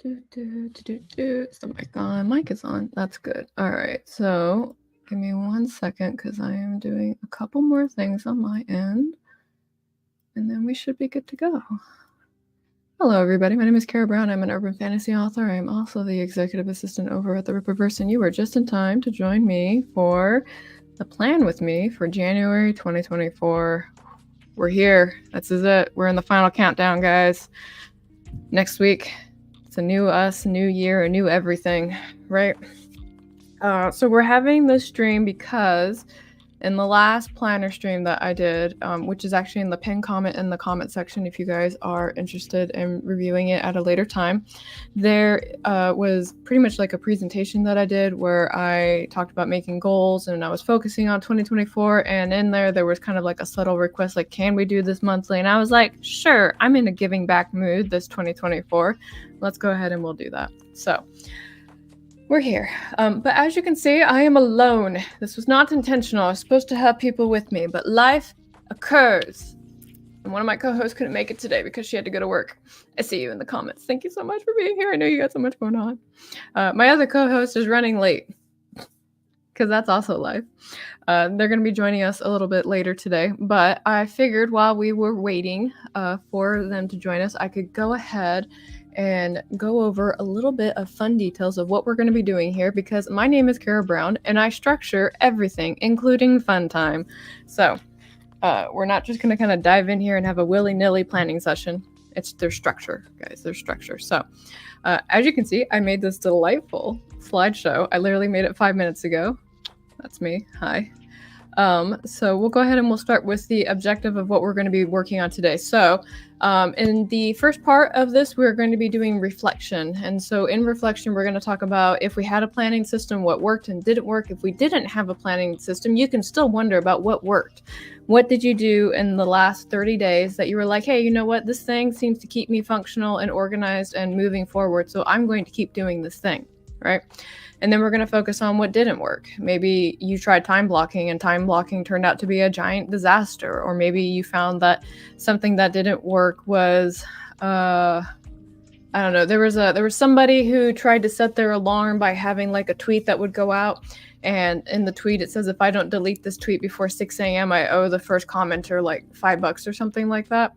Is the mic on? Mic is on. That's good. All right. So give me 1 second because I am doing a couple more things on my end. And then we should be good to go. Hello, everybody. My name is Carrow Brown. I'm an urban fantasy author. I'm also the executive assistant over at the Rippaverse, and you are just in time to join me for the plan with me for January 2024. We're here. This is it. We're in the final countdown, guys. Next week, it's a new us, new year, a new everything, right? So we're having this stream because in the last planner stream that I did, which is actually in the pinned comment in the comment section if you guys are interested in reviewing it at a later time, there was pretty much like a presentation that I did where I talked about making goals and I was focusing on 2024, and in there was kind of like a subtle request like, can we do this monthly? And I was like, sure, I'm in a giving back mood this 2024. Let's go ahead and we'll do that. So we're here. But as you can see, I am alone. This was not intentional. I was supposed to have people with me, but life occurs. And one of my co-hosts couldn't make it today because she had to go to work. I see you in the comments. Thank you so much for being here. I know you got so much going on. My other co-host is running late because that's also life. They're going to be joining us a little bit later today, but I figured while we were waiting for them to join us, I could go ahead and go over a little bit of fun details of what we're going to be doing here, because my name is Carrow Brown and I structure everything, including fun time. So we're not just going to kind of dive in here and have a willy-nilly planning session. It's their structure, guys, their structure. So as you can see, I made this delightful slideshow. I literally made it 5 minutes ago. That's me. Hi. So we'll go ahead and we'll start with the objective of what we're going to be working on today. So in the first part of this, we're going to be doing reflection. And so in reflection, we're going to talk about if we had a planning system, what worked and didn't work. If we didn't have a planning system, you can still wonder about what worked. What did you do in the last 30 days that you were like, hey, you know what? This thing seems to keep me functional and organized and moving forward. So I'm going to keep doing this thing, right? And then we're going to focus on what didn't work. Maybe you tried time blocking and time blocking turned out to be a giant disaster. Or maybe you found that something that didn't work was, I don't know, there was somebody who tried to set their alarm by having like a tweet that would go out. And in the tweet, it says, if I don't delete this tweet before 6 a.m., I owe the first commenter like $5 or something like that.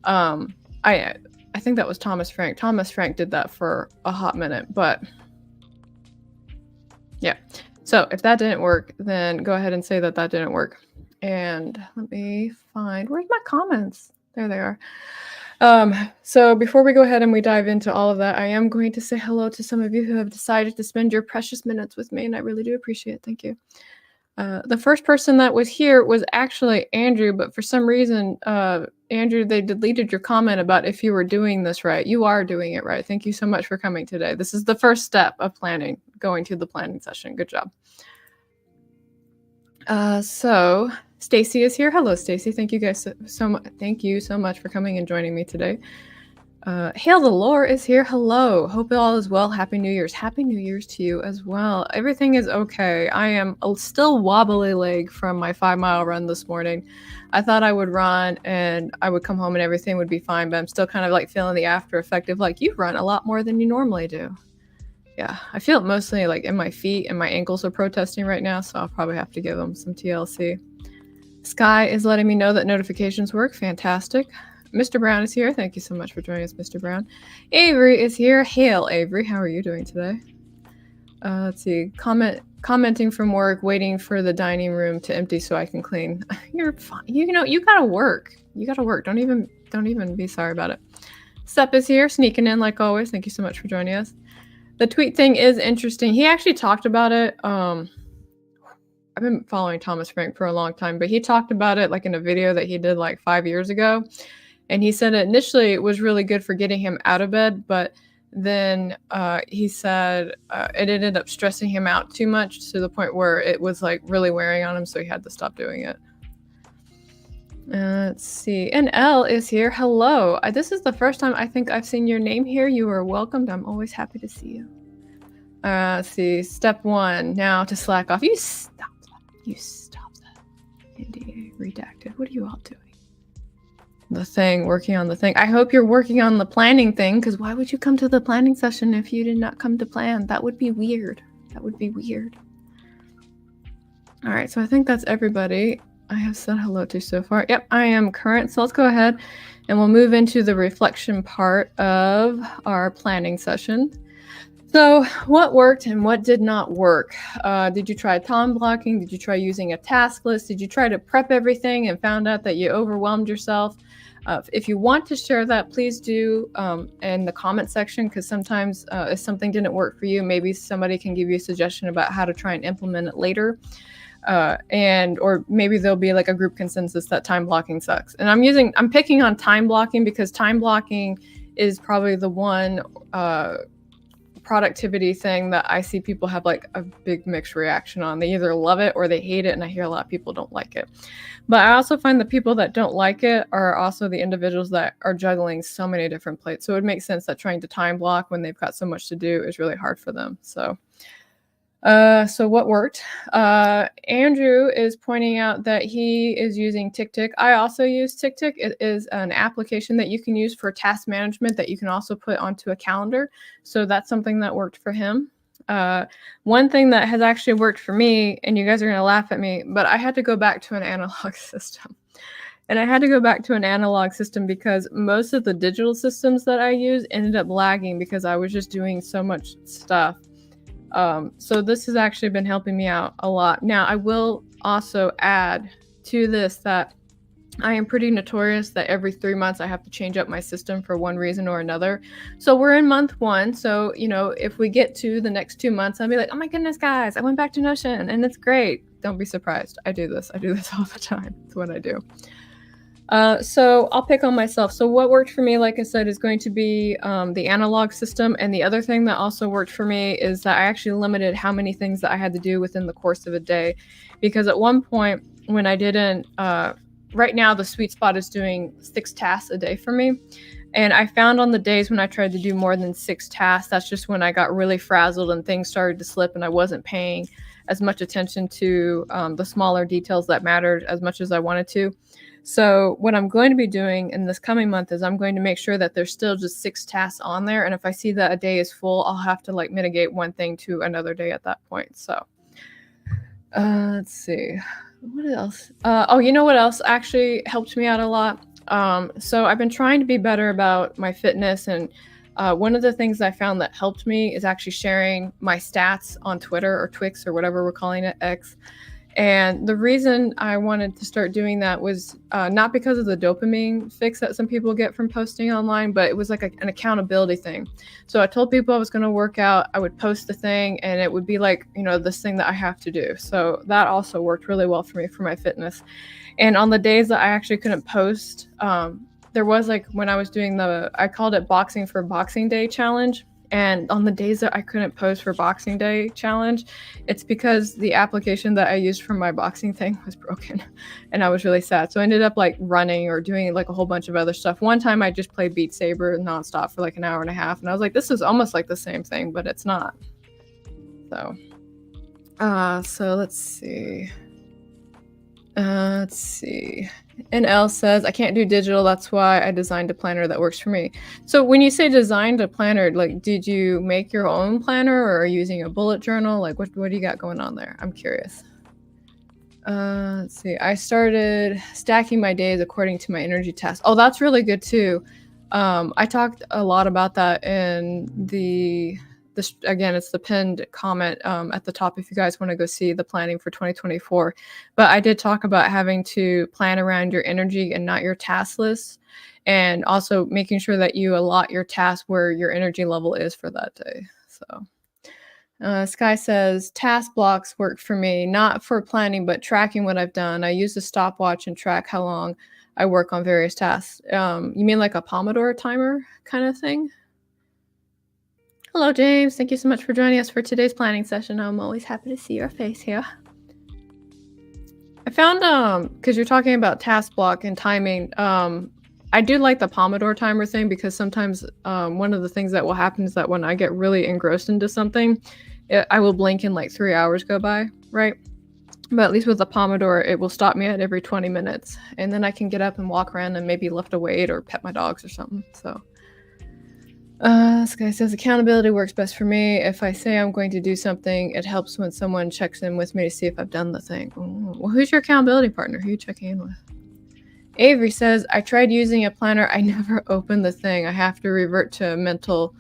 I think that was Thomas Frank. Thomas Frank did that for a hot minute, but yeah. So if that didn't work, then go ahead and say that didn't work. And let me find, where's my comments? There they are. So before we go ahead and we dive into all of that, I am going to say hello to some of you who have decided to spend your precious minutes with me, and I really do appreciate it. Thank you. The first person that was here was actually Andrew, but for some reason, Andrew, they deleted your comment about if you were doing this right. You are doing it right. Thank you so much for coming today. This is the first step of planning, going to the planning session. Good job. So Stacy is here. Hello, Stacy. Thank you guys so much. Thank you so much for coming and joining me today. Hail the Lore is here. Hello. Hope all is well. Happy New Year's. Happy New Year's to you as well. Everything is okay. I am still wobbly leg from my 5-mile run this morning. I thought I would run and I would come home and everything would be fine, but I'm still kind of like feeling the after effect of like, you run a lot more than you normally do. Yeah, I feel it mostly like in my feet, and my ankles are protesting right now, so I'll probably have to give them some TLC. Sky is letting me know that notifications work. Fantastic. Mr. Brown is here. Thank you so much for joining us, Mr. Brown. Avery is here. Hail, Avery. How are you doing today? Let's see. Commenting from work, waiting for the dining room to empty so I can clean. You're fine. You know, you gotta work. You gotta work. Don't even be sorry about it. Sep is here, sneaking in like always. Thank you so much for joining us. The tweet thing is interesting. He actually talked about it. I've been following Thomas Frank for a long time, but he talked about it like in a video that he did like 5 years ago. And he said initially it was really good for getting him out of bed, but then he said it ended up stressing him out too much to the point where it was like really wearing on him, so he had to stop doing it. Let's see. And Elle is here. Hello. This is the first time I think I've seen your name here. You are welcomed. I'm always happy to see you. Let's see. Step 1. Now to slack off. You stop that. You stop that. NDA redacted. What are you all doing? the thing, working on the thing. I hope you're working on the planning thing, because why would you come to the planning session if you did not come to plan? That would be weird. That would be weird. All right, so I think that's everybody I have said hello to so far. Yep, I am current. So let's go ahead and we'll move into the reflection part of our planning session. So what worked and what did not work? Did you try time blocking? Did you try using a task list? Did you try to prep everything and found out that you overwhelmed yourself? If you want to share that, please do in the comment section, because sometimes if something didn't work for you, maybe somebody can give you a suggestion about how to try and implement it later. Or maybe there'll be like a group consensus that time blocking sucks. And I'm picking on time blocking because time blocking is probably the one productivity thing that I see people have like a big mixed reaction on. They either love it or they hate it, and I hear a lot of people don't like it. But I also find the people that don't like it are also the individuals that are juggling so many different plates. So it makes sense that trying to time block when they've got so much to do is really hard for them. So what worked? Andrew is pointing out that he is using TickTick. I also use TickTick. It is an application that you can use for task management that you can also put onto a calendar. So that's something that worked for him. One thing that has actually worked for me, and you guys are going to laugh at me, but I had to go back to an analog system. And I had to go back to an analog system because most of the digital systems that I use ended up lagging because I was just doing so much stuff. So this has actually been helping me out a lot. Now, I will also add to this that I am pretty notorious that every 3 months I have to change up my system for one reason or another. So we're in month 1. So, if we get to the next 2 months, I'll be like, oh my goodness, guys, I went back to Notion and it's great. Don't be surprised. I do this all the time. It's what I do. So I'll pick on myself. So what worked for me, like I said, is going to be the analog system. And the other thing that also worked for me is that I actually limited how many things that I had to do within the course of a day. Because at one point when I didn't, right now the sweet spot is doing 6 tasks a day for me. And I found on the days when I tried to do more than 6 tasks, that's just when I got really frazzled and things started to slip and I wasn't paying as much attention to the smaller details that mattered as much as I wanted to. So what I'm going to be doing in this coming month is I'm going to make sure that there's still just 6 tasks on there. And if I see that a day is full, I'll have to like mitigate one thing to another day at that point. So let's see. What else? You know what else actually helped me out a lot? So I've been trying to be better about my fitness, and one of the things I found that helped me is actually sharing my stats on Twitter or Twix or whatever we're calling it, X. And the reason I wanted to start doing that was not because of the dopamine fix that some people get from posting online, but it was like an accountability thing. So I told people I was going to work out, I would post the thing, and it would be like, this thing that I have to do. So that also worked really well for me for my fitness. And on the days that I actually couldn't post, there was like when I was doing I called it Boxing for Boxing Day challenge. And on the days that I couldn't post for Boxing Day challenge, it's because the application that I used for my boxing thing was broken. And I was really sad. So I ended up like running or doing like a whole bunch of other stuff. One time I just played Beat Saber nonstop for like an hour and a half. And I was like, this is almost like the same thing, but it's not. So let's see. And Elle says, I can't do digital. That's why I designed a planner that works for me. So when you say designed a planner, like, did you make your own planner or are you using a bullet journal? Like, what do you got going on there? I'm curious. Let's see. I started stacking my days according to my energy test. Oh, that's really good too. I talked a lot about that in again, it's the pinned comment at the top if you guys want to go see the planning for 2024. But I did talk about having to plan around your energy and not your task list, and also making sure that you allot your task where your energy level is for that day. So Sky says, task blocks work for me, not for planning, but tracking what I've done. I use a stopwatch and track how long I work on various tasks. You mean like a Pomodori timer kind of thing? Hello, James. Thank you so much for joining us for today's planning session. I'm always happy to see your face here. I found, because you're talking about task block and timing, I do like the Pomodoro timer thing because sometimes one of the things that will happen is that when I get really engrossed into something, I will blink and like 3 hours go by, right? But at least with the Pomodori, it will stop me at every 20 minutes. And then I can get up and walk around and maybe lift a weight or pet my dogs or something. So this guy says accountability works best for me. If I say I'm going to do something, it helps when someone checks in with me to see if I've done the thing. Ooh. Well, who's your accountability partner? Who are you checking in with? Avery says, I tried using a planner. I never opened the thing. I have to revert to a mental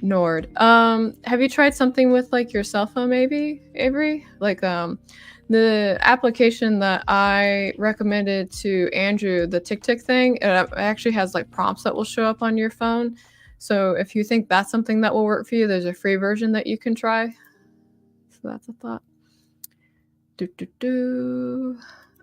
Nord. Have you tried something with like your cell phone maybe, Avery? Like the application that I recommended to Andrew, the Tick thing, it actually has like prompts that will show up on your phone. So if you think that's something that will work for you, there's a free version that you can try. So that's a thought.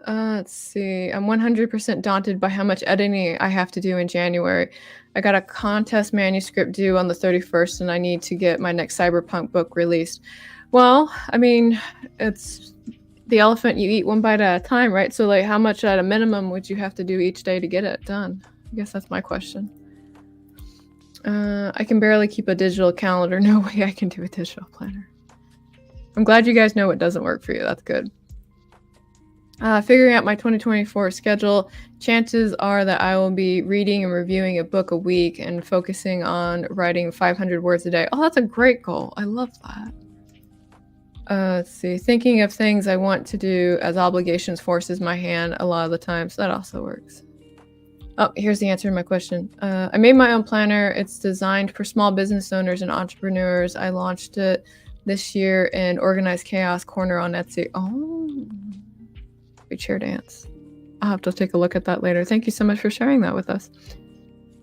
Let's see. I'm 100% daunted by how much editing I have to do in January. I got a contest manuscript due on the 31st, and I need to get my next cyberpunk book released. Well, I mean, it's the elephant you eat one bite at a time, right? So, like, how much at a minimum would you have to do each day to get it done? I guess that's my question. I can barely keep a digital calendar. No way I can do a digital planner. I'm glad you guys know what doesn't work for you. That's good. Figuring out my 2024 schedule, chances are that I will be reading and reviewing a book a week and focusing on writing 500 words a day. Oh, that's a great goal. I love that. Let's see. Thinking of things I want to do as obligations forces my hand a lot of the time, so that also works. Oh, here's the answer to my question. I made my own planner. It's designed for small business owners and entrepreneurs. I launched it this year in Organized Chaos Corner on Etsy. Oh, we chair dance. I'll have to take a look at that later. Thank you so much for sharing that with us.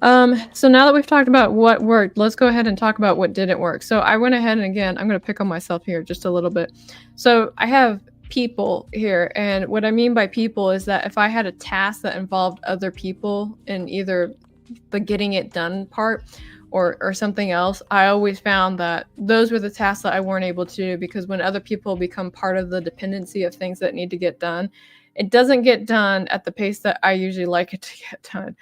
So now that we've talked about what worked, let's go ahead and talk about what didn't work. So I went ahead and again, I'm going to pick on myself here just a little bit. So I have people here, and what I mean by people is that if I had a task that involved other people in either the getting it done part or something else, I always found that those were the tasks that I weren't able to do, because when other people become part of the dependency of things that need to get done, it doesn't get done at the pace that I usually like it to get done.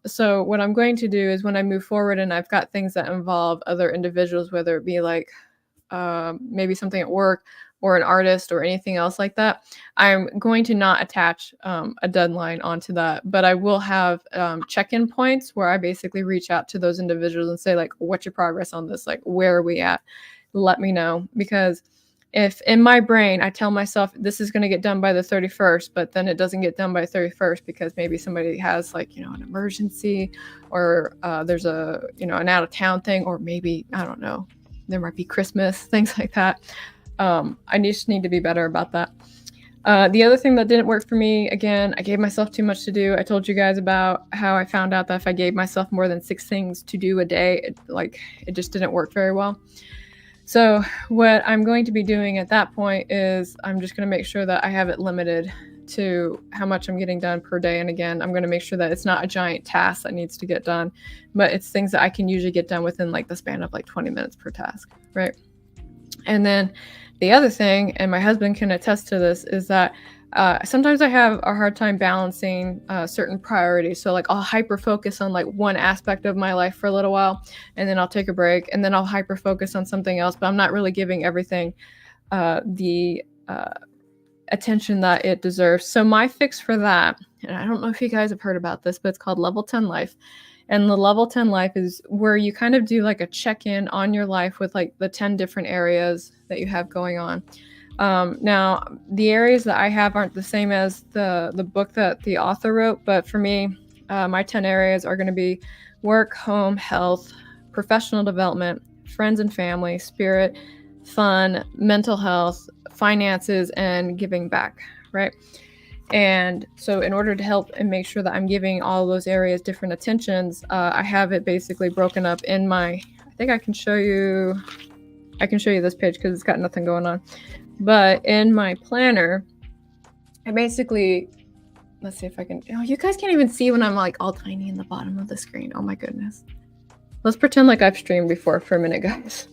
So what I'm going to do is when I move forward and I've got things that involve other individuals, whether it be like maybe something at work or an artist or anything else like that, I'm going to not attach a deadline onto that, but I will have check-in points where I basically reach out to those individuals and say, like, what's your progress on this? Like, where are we at? Let me know. Because if in my brain I tell myself this is going to get done by the 31st, but then it doesn't get done by 31st because maybe somebody has like, an emergency, or there's a, an out of town thing, or maybe, I don't know, there might be Christmas, things like that. I just need to be better about that. The other thing that didn't work for me, again, I gave myself too much to do. I told you guys about how I found out that if I gave myself more than 6 things to do a day, it just didn't work very well. So what I'm going to be doing at that point is I'm just going to make sure that I have it limited to how much I'm getting done per day. And again, I'm going to make sure that it's not a giant task that needs to get done, but it's things that I can usually get done within like the span of like 20 minutes per task, right? And then the other thing, and my husband can attest to this, is that sometimes I have a hard time balancing certain priorities. So like I'll hyper focus on like one aspect of my life for a little while, and then I'll take a break, and then I'll hyper focus on something else, but I'm not really giving everything the attention that it deserves. So my fix for that, and I don't know if you guys have heard about this, but it's called Level 10 Life. And the Level 10 Life is where you kind of do like a check-in on your life with like the 10 different areas that you have going on. Now, the areas that I have aren't the same as the book that the author wrote, but for me, my 10 areas are going to be work, home, health, professional development, friends and family, spirit, fun, mental health, finances, and giving back, right? And so in order to help and make sure that I'm giving all those areas different attentions, I have it basically broken up in my, I think I can show you this page because it's got nothing going on. But in my planner, I basically, let's see if I can, you guys can't even see when I'm like all tiny in the bottom of the screen. Oh my goodness. Let's pretend like I've streamed before for a minute, guys.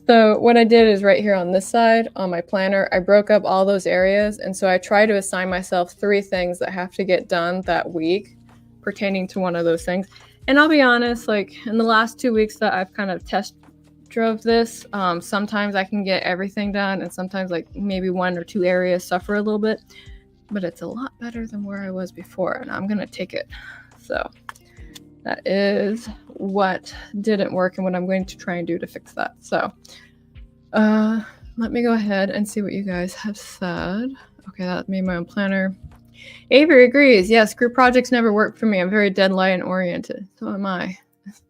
So what I did is right here on this side on my planner, I broke up all those areas. And so I try to assign myself 3 things that have to get done that week pertaining to one of those things. And I'll be honest, like in the last 2 weeks that I've kind of test drove this. Sometimes I can get everything done, and sometimes like maybe 1 or 2 areas suffer a little bit, but it's a lot better than where I was before, and I'm gonna take it. So that is what didn't work and what I'm going to try and do to fix that. So let me go ahead and see what you guys have said. Okay, that made my own planner. Avery agrees. Yes, group projects never work for me. I'm very deadline oriented. So am I. That's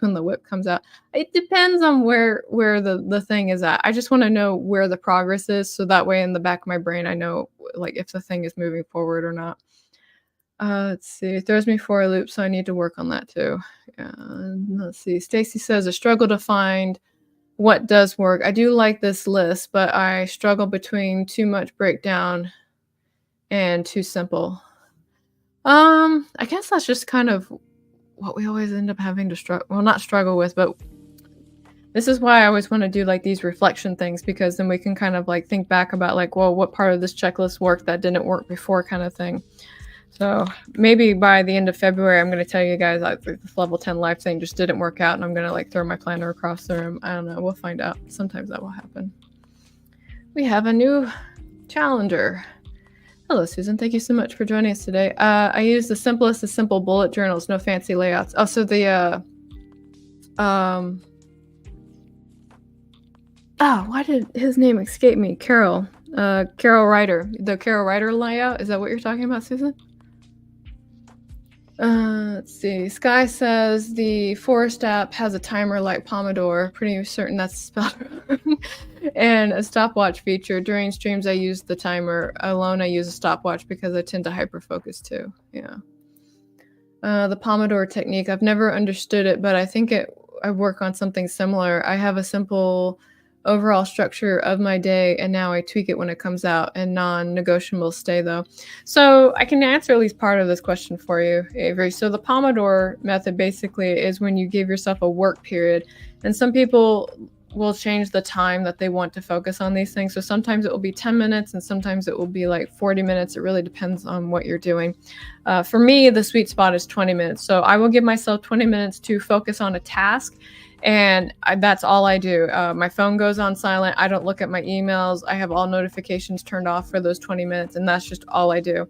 when the whip comes out. It depends on where the thing is at. I just want to know where the progress is, so that way in the back of my brain I know like if the thing is moving forward or not. Let's see. It throws me for a loop, so I need to work on that too. Let's see. Stacy says, a struggle to find what does work. I do like this list, but I struggle between too much breakdown and too simple. I guess that's just kind of what we always end up having to not struggle with, but this is why I always want to do like these reflection things, because then we can kind of like think back about like, well, what part of this checklist worked that didn't work before, kind of thing. So maybe by the end of February, I'm going to tell you guys like this level 10 life thing just didn't work out, and I'm going to like throw my planner across the room. I don't know. We'll find out. Sometimes that will happen. We have a new challenger. Hello, Susan. Thank you so much for joining us today. I use the simplest of simple bullet journals, no fancy layouts. Also, why did his name escape me? Carrow. Carrow Writer. The Carrow Writer layout. Is that what you're talking about, Susan? Let's see. Sky says the Forest app has a timer like Pomodori. Pretty certain that's spelled wrong. And a stopwatch feature. During streams, I use the timer. Alone, I use a stopwatch because I tend to hyperfocus too. Yeah. The Pomodori technique. I've never understood it, but I think I work on something similar. I have a simple overall structure of my day, and now I tweak it when it comes out, and non-negotiables stay though. So I can answer at least part of this question for you, Avery. So the Pomodoro method basically is when you give yourself a work period, and some people will change the time that they want to focus on these things. So sometimes it will be 10 minutes and sometimes it will be like 40 minutes. It really depends on what you're doing. For me, the sweet spot is 20 minutes. So I will give myself 20 minutes to focus on a task, and that's all I do. My phone goes on silent. I don't look at my emails. I have all notifications turned off for those 20 minutes, and that's just all I do.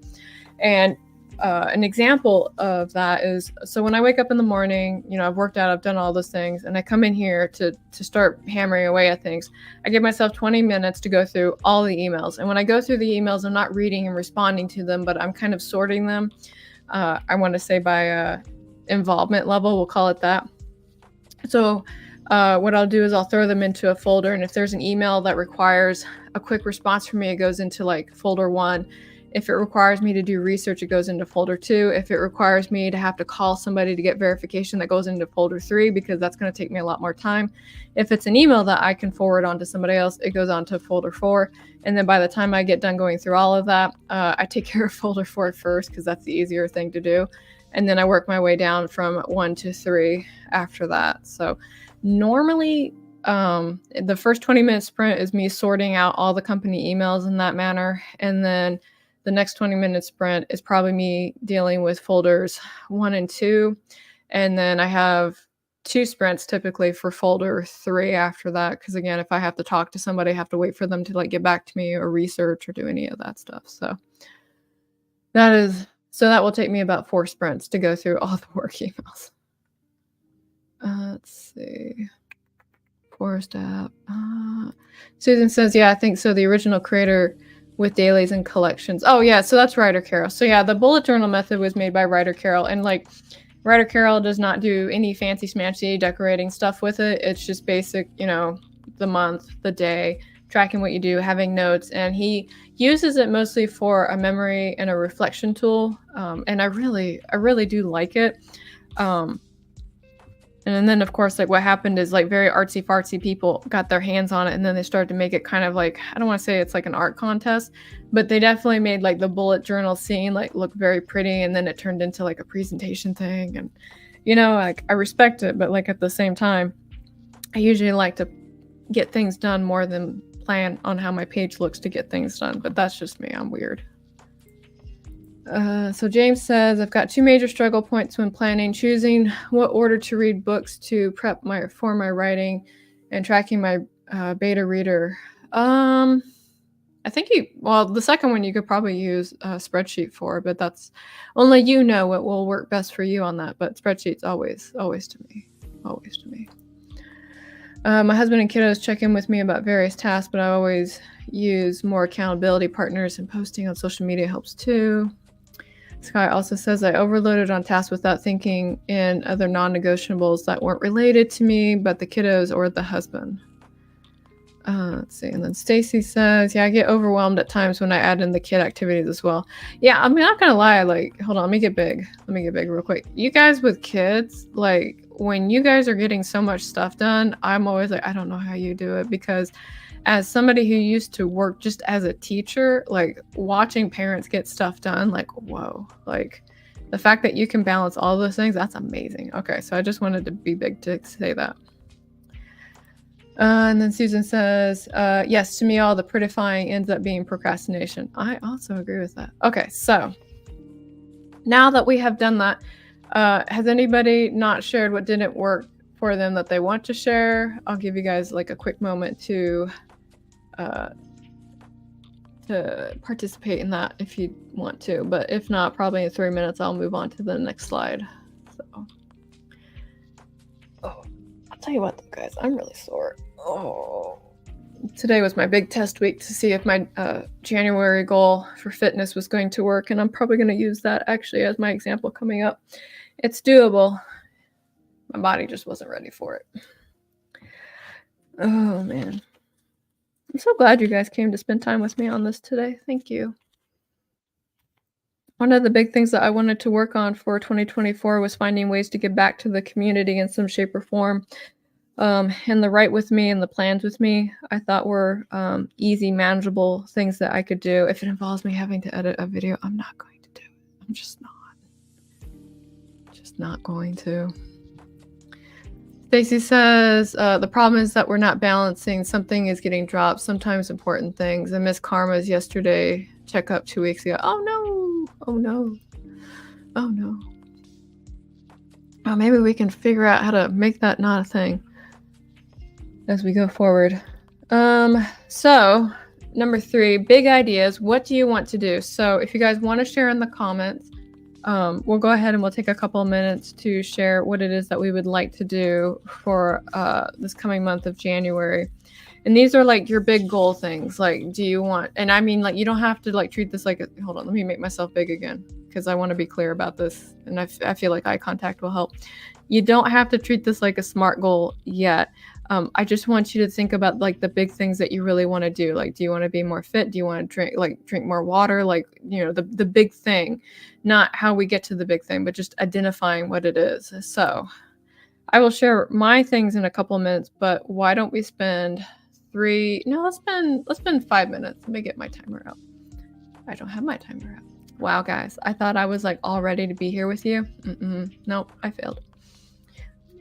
And an example of that is, so when I wake up in the morning, I've worked out, I've done all those things, and I come in here to start hammering away at things. I give myself 20 minutes to go through all the emails. And when I go through the emails, I'm not reading and responding to them, but I'm kind of sorting them. I want to say by involvement level, we'll call it that. So what I'll do is I'll throw them into a folder, and if there's an email that requires a quick response from me, it goes into like folder 1. If it requires me to do research, it goes into folder 2. If it requires me to have to call somebody to get verification, that goes into folder 3, because that's going to take me a lot more time. If it's an email that I can forward on to somebody else, it goes on to folder 4. And then by the time I get done going through all of that, I take care of folder 4 first, because that's the easier thing to do. And then I work my way down from 1 to 3 after that. So normally the first 20-minute sprint is me sorting out all the company emails in that manner. And then the next 20-minute sprint is probably me dealing with folders 1 and 2. And then I have 2 sprints typically for folder 3 after that. Because again, if I have to talk to somebody, I have to wait for them to like get back to me or research or do any of that stuff. So that will take me about 4 sprints to go through all the work emails. Let's see. Forest app. Susan says, yeah, I think so. The original creator with dailies and collections. Oh yeah, so that's Writer Carroll. So yeah, the bullet journal method was made by Writer Carroll, and like Writer Carroll does not do any fancy smancy decorating stuff with it. It's just basic, the month, the day, tracking what you do, having notes, and he uses it mostly for a memory and a reflection tool. And I really do like it. And then, of course, like what happened is like very artsy fartsy people got their hands on it, and then they started to make it kind of like, I don't want to say it's like an art contest, but they definitely made like the bullet journal scene like look very pretty, and then it turned into like a presentation thing. And like I respect it, but like at the same time, I usually like to get things done more than plan on how my page looks to get things done. But that's just me. I'm weird. So James says, I've got 2 major struggle points when planning, choosing what order to read books to prep for my writing, and tracking my beta reader. I think the second one you could probably use a spreadsheet for, but that's only you know what will work best for you on that. But spreadsheets always to me. My husband and kiddos check in with me about various tasks, but I always use more accountability partners, and posting on social media helps too. Sky also says I overloaded on tasks without thinking in other non-negotiables that weren't related to me, but the kiddos or the husband. Let's see. And then Stacy says, yeah, I get overwhelmed at times when I add in the kid activities as well. Yeah, I'm not gonna lie, like, hold on, let me get big real quick. You guys with kids, like, when you guys are getting so much stuff done, I'm always like, I don't know how you do it, because as somebody who used to work just as a teacher, like, watching parents get stuff done, like, whoa, like, the fact that you can balance all those things, that's amazing. Okay, so I just wanted to be big to say that. And then Susan says, yes, to me, all the prettifying ends up being procrastination. I also agree with that. Okay, so now that we have done that, has anybody not shared what didn't work for them that they want to share? I'll give you guys like a quick moment to participate in that if you want to. But if not, probably in 3 minutes, I'll move on to the next slide. So, I'll tell you what, though, guys, I'm really sore. Today was my big test week to see if my January goal for fitness was going to work, and I'm probably going to use that actually as my example coming up. It's doable. My body just wasn't ready for it. Oh, man. I'm so glad you guys came to spend time with me on this today. Thank you. One of the big things that I wanted to work on for 2024 was finding ways to give back to the community in some shape or form. And the write with me and the plans with me, I thought were easy, manageable things that I could do. If it involves me having to edit a video, I'm not going to do it. I'm just not going to. Stacy says, the problem is that we're not balancing. Something is getting dropped, sometimes important things. And Miss Karma's yesterday checkup 2 weeks ago. Oh no. Oh, maybe we can figure out how to make that not a thing as we go forward. So number 3, big ideas. What do you want to do? So if you guys want to share in the comments, we'll go ahead and we'll take a couple of minutes to share what it is that we would like to do for this coming month of January. And these are like your big goal things. Like, do you want, and I mean, like, you don't have to like treat this like a, hold on, let me make myself big again, because I want to be clear about this. And I feel like eye contact will help. You don't have to treat this like a SMART goal yet. I just want you to think about like the big things that you really want to do. Like, do you want to be more fit? Do you want to drink more water? Like, you know, the big thing, not how we get to the big thing, but just identifying what it is. So I will share my things in a couple of minutes, but why don't we spend let's spend 5 minutes. Let me get my timer out. I don't have my timer out. Wow, guys, I thought I was like all ready to be here with you. Nope, I failed.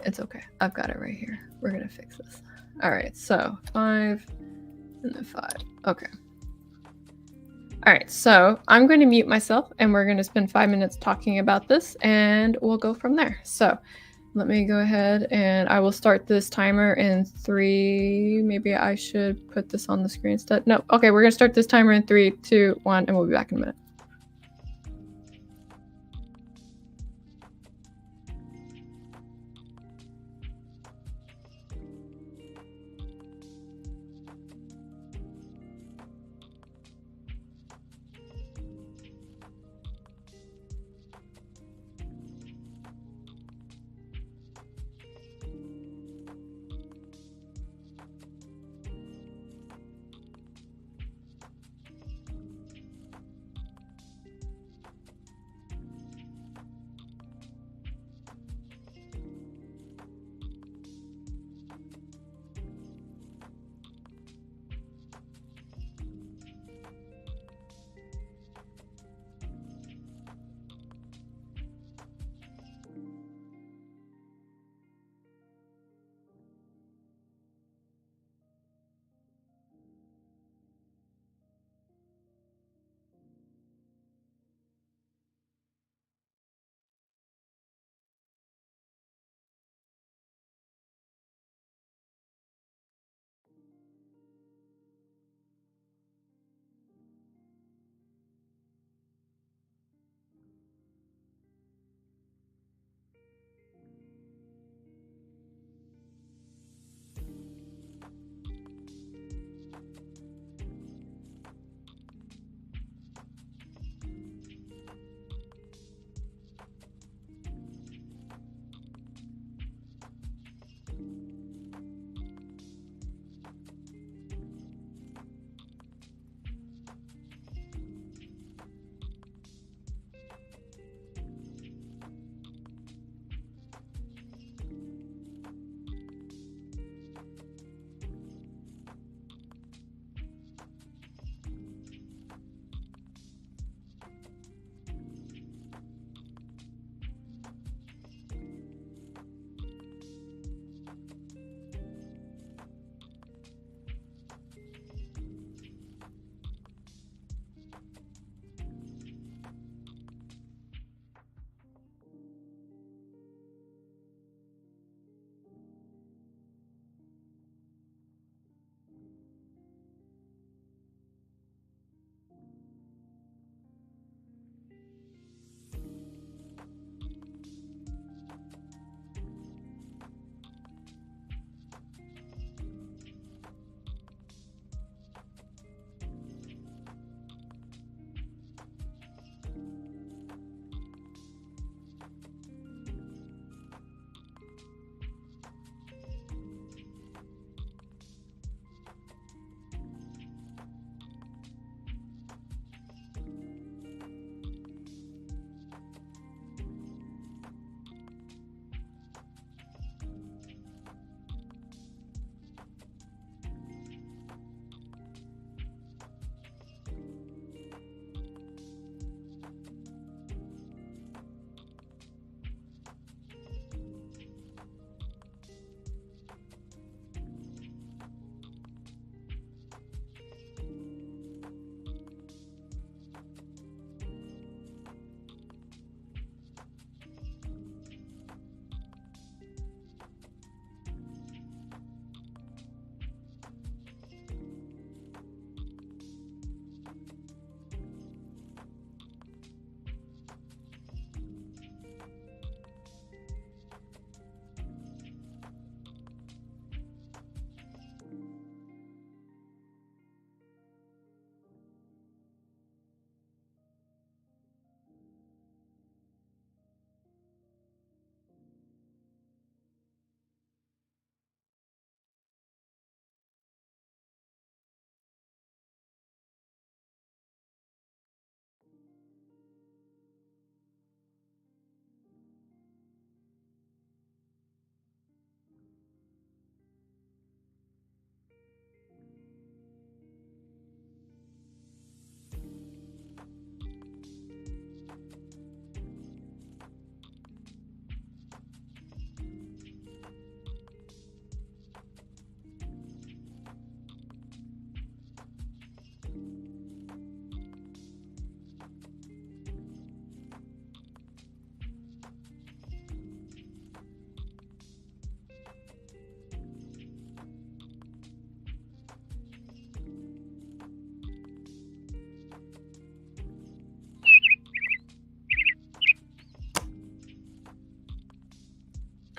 It's okay. I've got it right here. We're going to fix this. All right. So 5 and then 5. Okay. All right. So I'm going to mute myself and we're going to spend 5 minutes talking about this and we'll go from there. So let me go ahead and I will start this timer in 3. Maybe I should put this on the screen instead. No. Okay. We're going to start this timer in 3, 2, 1, and we'll be back in a minute.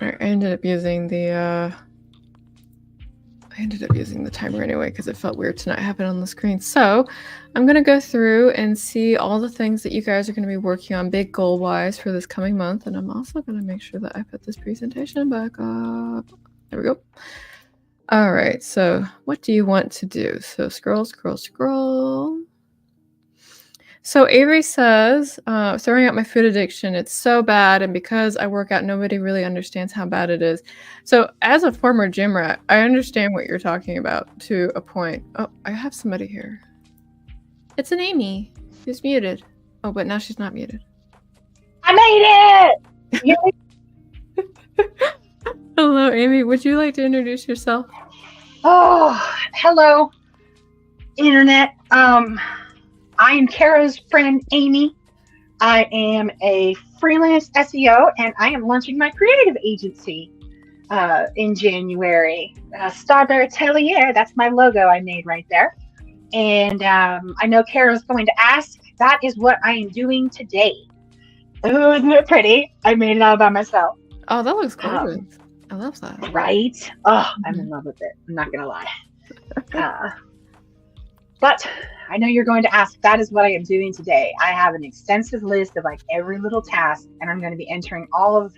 I ended up using the timer anyway because it felt weird to not have it on the screen. So I'm going to go through and see all the things that you guys are going to be working on big goal-wise for this coming month. And I'm also going to make sure that I put this presentation back up. There we go. All right, so what do you want to do? So scroll. So Avery says, throwing out my food addiction, it's so bad. And because I work out, nobody really understands how bad it is. So as a former gym rat, I understand what you're talking about to a point. Oh, I have somebody here. It's an Amy who's muted. Oh, but now she's not muted. I made it! Hello, Amy. Would you like to introduce yourself? Oh, hello, Internet. I am Carrow's friend, Amy. I am a freelance SEO, and I am launching my creative agency in January. Starbear Atelier, that's my logo I made right there. And I know Carrow's going to ask, that is what I am doing today. Oh, isn't it pretty? I made it all by myself. Oh, that looks gorgeous. I love that. Right? Oh, I'm in love with it. I'm not going to lie. But I know you're going to ask, that is what I am doing today. I have an extensive list of like every little task, and I'm going to be entering all of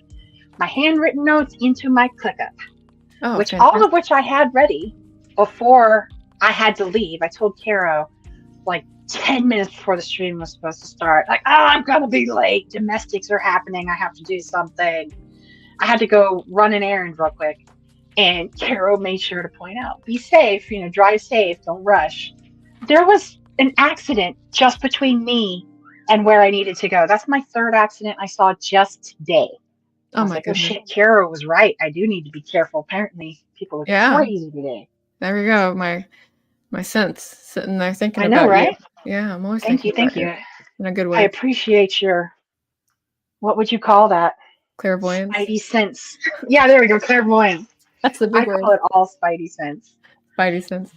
my handwritten notes into my ClickUp, all of which I had ready before I had to leave. I told Carrow like 10 minutes before the stream was supposed to start, like, oh, I'm going to be late. Domestics are happening. I have to do something. I had to go run an errand real quick. And Carrow made sure to point out, be safe, drive safe, don't rush. There was an accident just between me and where I needed to go. That's my third accident I saw just today. I was like, oh shit, Carrow was right. I do need to be careful. Apparently, people are crazy today. There we go. My sense sitting there thinking about you. I know, right? Yeah, I'm always thank you. In a good way. I appreciate your, what would you call that? Clairvoyance. Spidey sense. Yeah, there we go. Clairvoyance. That's the big word. I call it all Spidey sense. Spidey sense.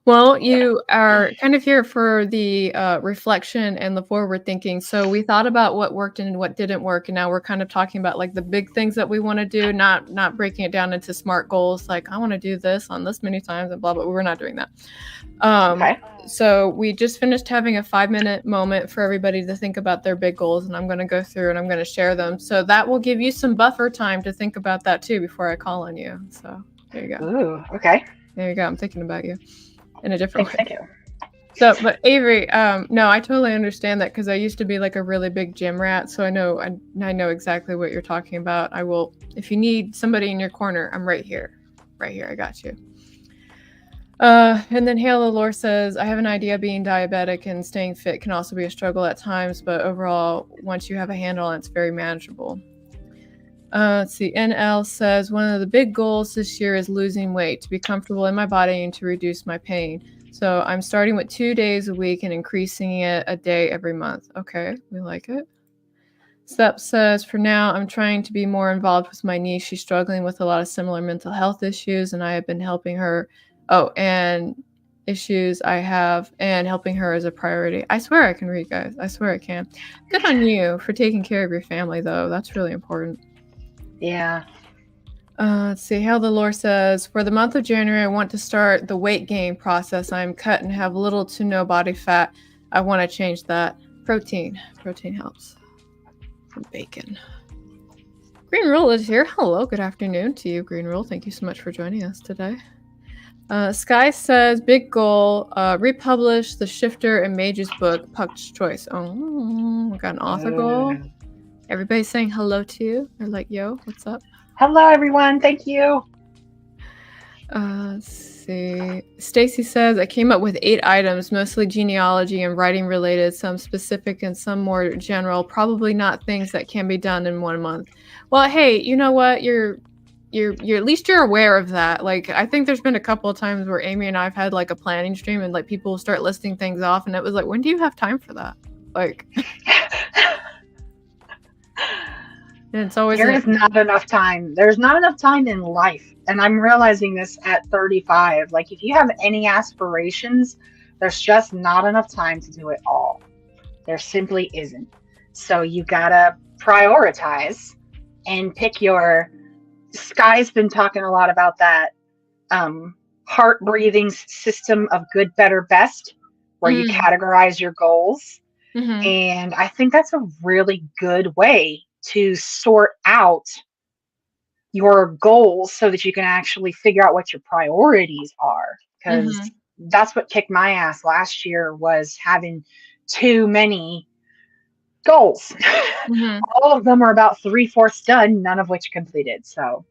Well, you are kind of here for the reflection and the forward thinking. So we thought about what worked and what didn't work. And now we're kind of talking about like the big things that we want to do, not breaking it down into SMART goals. Like I want to do this on this many times and blah, blah. We're not doing that. Okay. So we just finished having a 5-minute moment for everybody to think about their big goals. And I'm going to go through and I'm going to share them. So that will give you some buffer time to think about that too before I call on you. So there you go. Ooh, okay. There you go. I'm thinking about you. In a different way. Thank you. So, but Avery, no, I totally understand that because I used to be like a really big gym rat. So I know exactly what you're talking about. I will, if you need somebody in your corner, I'm right here. I got you. And then Hail Lore says, I have an idea being diabetic and staying fit can also be a struggle at times, but overall, once you have a handle on it, it's very manageable. Let's see. NL says, one of the big goals this year is losing weight, to be comfortable in my body and to reduce my pain. So I'm starting with 2 days a week and increasing it a day every month. Okay, we like it. Step says, for now, I'm trying to be more involved with my niece. She's struggling with a lot of similar mental health issues, and I have been helping her. And issues I have, and helping her is a priority. I swear I can read, guys. I swear I can. Good on you for taking care of your family, though. That's really important. Yeah. Let's see how the lore says, for the month of January, I want to start the weight gain process. I'm cut and have little to no body fat. I want to change that. Protein helps. From bacon. Green Rule is here. Hello, good afternoon to you, Green Rule. Thank you so much for joining us today. Sky says, big goal, republish the Shifter and Mage's book, Puck's Choice. Oh, we got an author goal. Everybody's saying hello to you. They're like, yo, what's up? Hello, everyone. Thank you. Let's see. Stacy says, I came up with 8 items, mostly genealogy and writing related, some specific and some more general, probably not things that can be done in 1 month. Well, hey, you know what? You're at least you're aware of that. Like, I think there's been a couple of times where Amy and I've had like a planning stream and like people start listing things off and it was like, when do you have time for that? Like, and it's always there is not enough time. There's not enough time in life. And I'm realizing this at 35. Like, if you have any aspirations, there's just not enough time to do it all. There simply isn't. So you gotta prioritize and pick your Sky's been talking a lot about that heart breathing system of good, better, best, where you categorize your goals. Mm-hmm. And I think that's a really good way to sort out your goals so that you can actually figure out what your priorities are. Because that's what kicked my ass last year, was having too many goals. All of them are about 3/4 done, none of which completed. So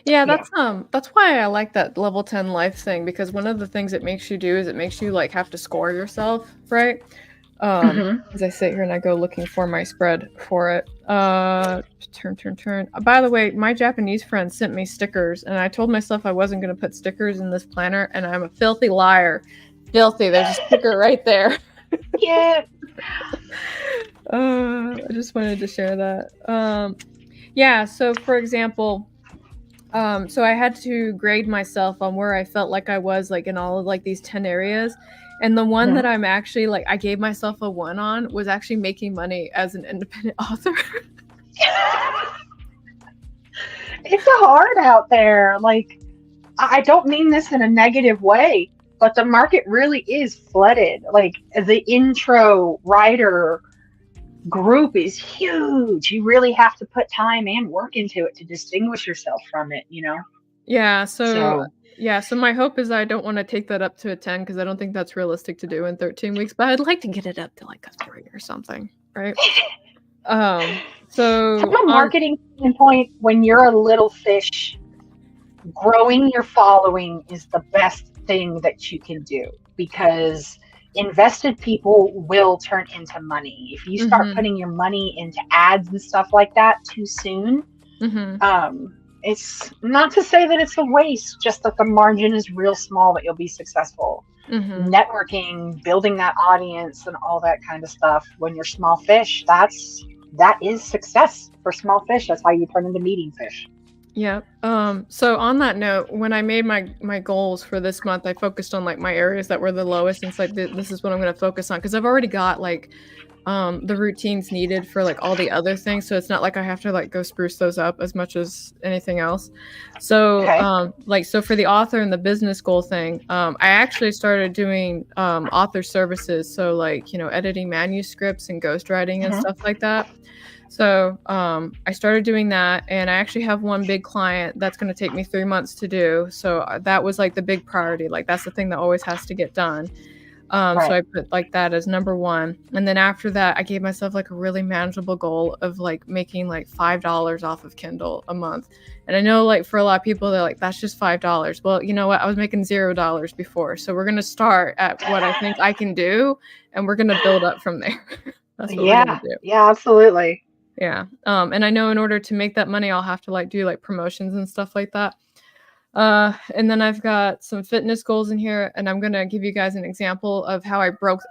yeah, that's why I like that level 10 life thing, because one of the things it makes you do is it makes you like have to score yourself, right? As I sit here and I go looking for my spread for it. Turn. By the way, my Japanese friend sent me stickers, and I told myself I wasn't going to put stickers in this planner, and I'm a filthy liar. Filthy. There's a sticker right there. Yeah. I just wanted to share that. Yeah, so for example, so I had to grade myself on where I felt like I was like in all of like these 10 areas. And the one that I'm actually like, I gave myself a 1 on was actually making money as an independent author. It's hard out there. Like, I don't mean this in a negative way, but the market really is flooded. Like, the intro writer group is huge. You really have to put time and work into it to distinguish yourself from it, you know? Yeah, so my hope is I don't want to take that up to a 10, because I don't think that's realistic to do in 13 weeks, but I'd like to get it up to like a 3 or something, right? So from a marketing standpoint, when you're a little fish, growing your following is the best thing that you can do, because invested people will turn into money. If you start putting your money into ads and stuff like that too soon, it's not to say that it's a waste, just that the margin is real small that you'll be successful. Networking, building that audience and all that kind of stuff, when you're small fish, that is success for small fish. That's how you turn into meating fish. Yeah. So on that note, when I made my goals for this month, I focused on like my areas that were the lowest, and it's like this is what I'm going to focus on, because I've already got like the routines needed for like all the other things, so it's not like I have to like go spruce those up as much as anything else. So so for the author and the business goal thing, I actually started doing author services, so like, you know, editing manuscripts and ghostwriting and stuff like that. So I started doing that, and I actually have one big client that's going to take me 3 months to do. So that was like the big priority. Like, that's the thing that always has to get done. So I put like that as number 1. And then after that, I gave myself like a really manageable goal of like making like $5 off of Kindle a month. And I know like for a lot of people, they're like, that's just $5. Well, you know what? I was making $0 before. So we're going to start at what I think I can do, and we're going to build up from there. That's what we're going to do. Yeah, absolutely. Yeah. And I know in order to make that money, I'll have to like do like promotions and stuff like that. And then I've got some fitness goals in here, and I'm going to give you guys an example of how I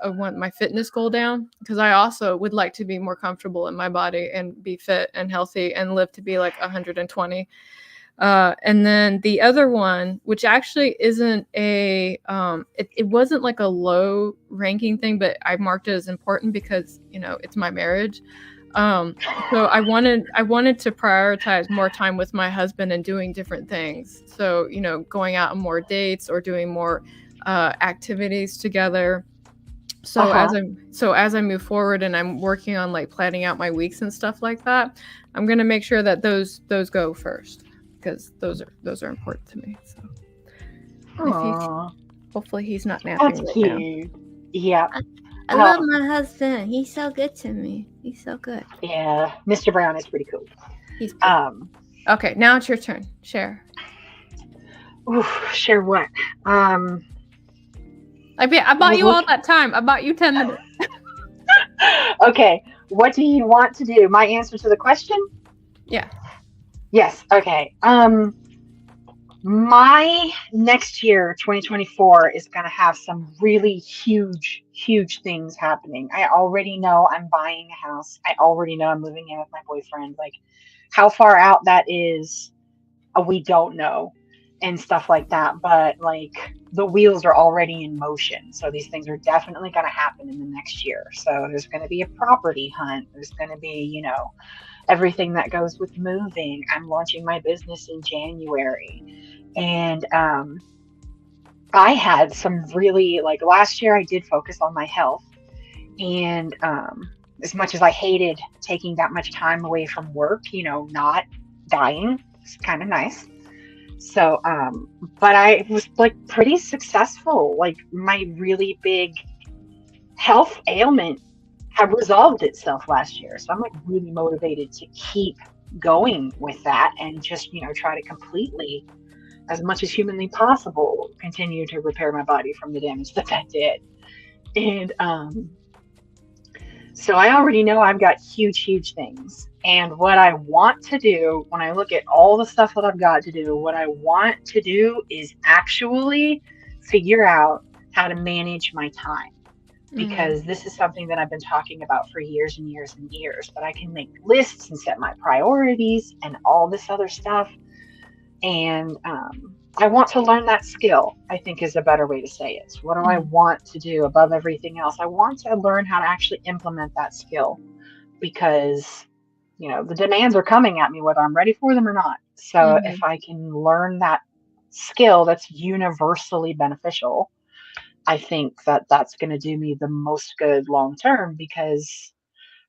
went my fitness goal down, because I also would like to be more comfortable in my body and be fit and healthy and live to be like 120. And then the other one, which actually isn't it wasn't like a low ranking thing, but I marked it as important because, you know, it's my marriage. So I wanted to prioritize more time with my husband and doing different things. So, you know, going out on more dates or doing more activities together. So as I move forward and I'm working on like planning out my weeks and stuff like that, I'm going to make sure that those go first, because those are important to me. So hopefully he's not napping. That's cute. Now. Yeah. I love my husband. He's so good to me. He's so good. Yeah, Mr. Brown is pretty cool. He's cool. Okay, now it's your turn. Share. Share what? I bought you all that time. I bought you 10 minutes. Okay, what do you want to do? My answer to the question? Yeah. Yes. Okay. My next year, 2024, is going to have some really huge things happening. I already know I'm buying a house. I already know I'm moving in with my boyfriend. Like, how far out that is, we don't know, and stuff like that. But like, the wheels are already in motion. So these things are definitely going to happen in the next year. So there's going to be a property hunt. There's going to be, you know, everything that goes with moving. I'm launching my business in January. And I had some really, like last year, I did focus on my health. And as much as I hated taking that much time away from work, not dying, it's kind of nice. So, but I was like pretty successful. Like my really big health ailment had resolved itself last year. So I'm like really motivated to keep going with that and just, try to completely, as much as humanly possible, continue to repair my body from the damage that did. And so I already know I've got huge, huge things. And what I want to do, when I look at all the stuff that I've got to do, what I want to do is actually figure out how to manage my time. Because this is something that I've been talking about for years and years and years. But I can make lists and set my priorities and all this other stuff. And I want to learn that skill, I think is a better way to say it. What do I want to do above everything else? I want to learn how to actually implement that skill because, the demands are coming at me, whether I'm ready for them or not. So if I can learn that skill that's universally beneficial, I think that that's going to do me the most good long term because,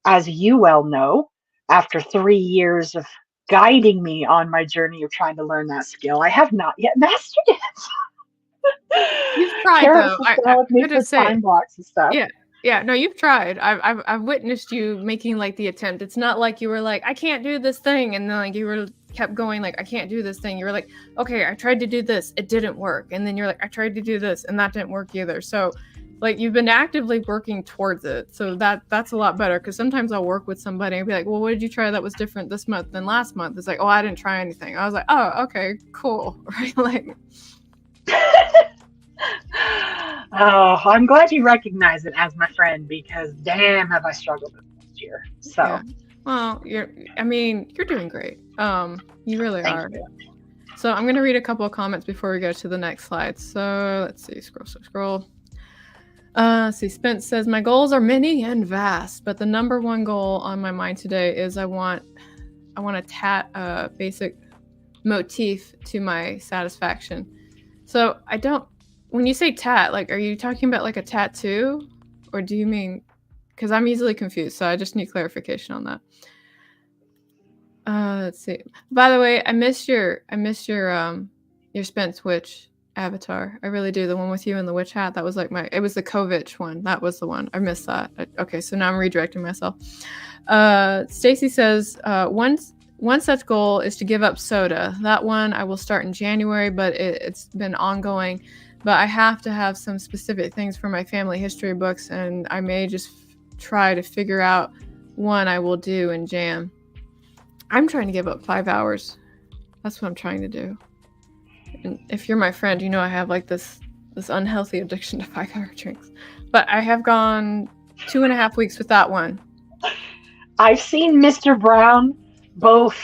as you well know, after 3 years of guiding me on my journey of trying to learn that skill, I have not yet mastered it. You've tried Carrow's though. just with me for time blocks and stuff. Yeah. No, you've tried. I've witnessed you making like the attempt. It's not like you were like, I can't do this thing, and then like you were kept going like, I can't do this thing. You were like, okay, I tried to do this, it didn't work, and then you're like, I tried to do this, and that didn't work either. So, like you've been actively working towards it. So that's a lot better because sometimes I'll work with somebody and be like, well, what did you try that was different this month than last month? It's like, oh, I didn't try anything. I was like, oh, okay, cool, right? Like. Oh, I'm glad you recognize it as my friend because damn have I struggled this year. So yeah. Well, you're doing great. You really are. You. So I'm gonna read a couple of comments before we go to the next slide. So let's see, scroll. See, Spence says, my goals are many and vast, but the number one goal on my mind today is I want to tat a basic motif to my satisfaction. So when you say tat, like, are you talking about like a tattoo, or do you mean? Because I'm easily confused, so I just need clarification on that. Let's see. By the way, I miss your Spence Witch avatar. I really do. The one with you in the witch hat. That was like it was the Kovich one. That was the one. I missed that. Okay, so now I'm redirecting myself. Stacy says, one such goal is to give up soda. That one I will start in January, but it's been ongoing. But I have to have some specific things for my family history books, and I may just try to figure out one I will do in Jan. I'm trying to give up 5 hours. That's what I'm trying to do. And if you're my friend, you know I have like this unhealthy addiction to 5-hour drinks. But I have gone 2.5 weeks with that one. I've seen Mr. Brown both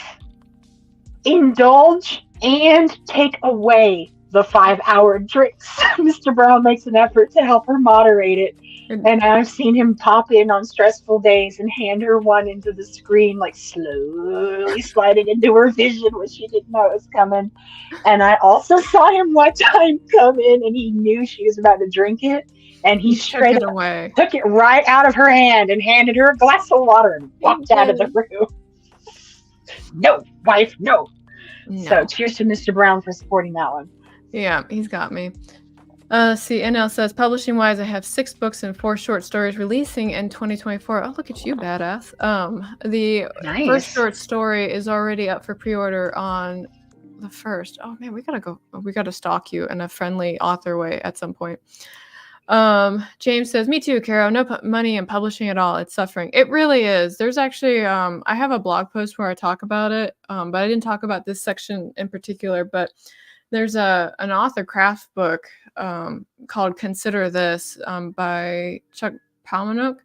indulge and take away the 5-hour drinks. Mr. Brown makes an effort to help her moderate it. And I've seen him pop in on stressful days and hand her one into the screen, like slowly sliding into her vision when she didn't know it was coming. And I also saw him one time come in and he knew she was about to drink it. And he straight up took it right out of her hand and handed her a glass of water and walked out of the room. No, wife, no. So cheers to Mr. Brown for supporting that one. Yeah, he's got me. See, NL says, publishing wise, I have 6 books and 4 short stories releasing in 2024. Oh, look at you, badass. The first short story is already up for pre-order on the 1st. Oh man, we gotta stalk you in a friendly author way at some point. James says, me too, Carrow. No money in publishing at all. It's suffering. It really is. There's actually, I have a blog post where I talk about it, but I didn't talk about this section in particular, but there's an author craft book called Consider This by Chuck Palahniuk.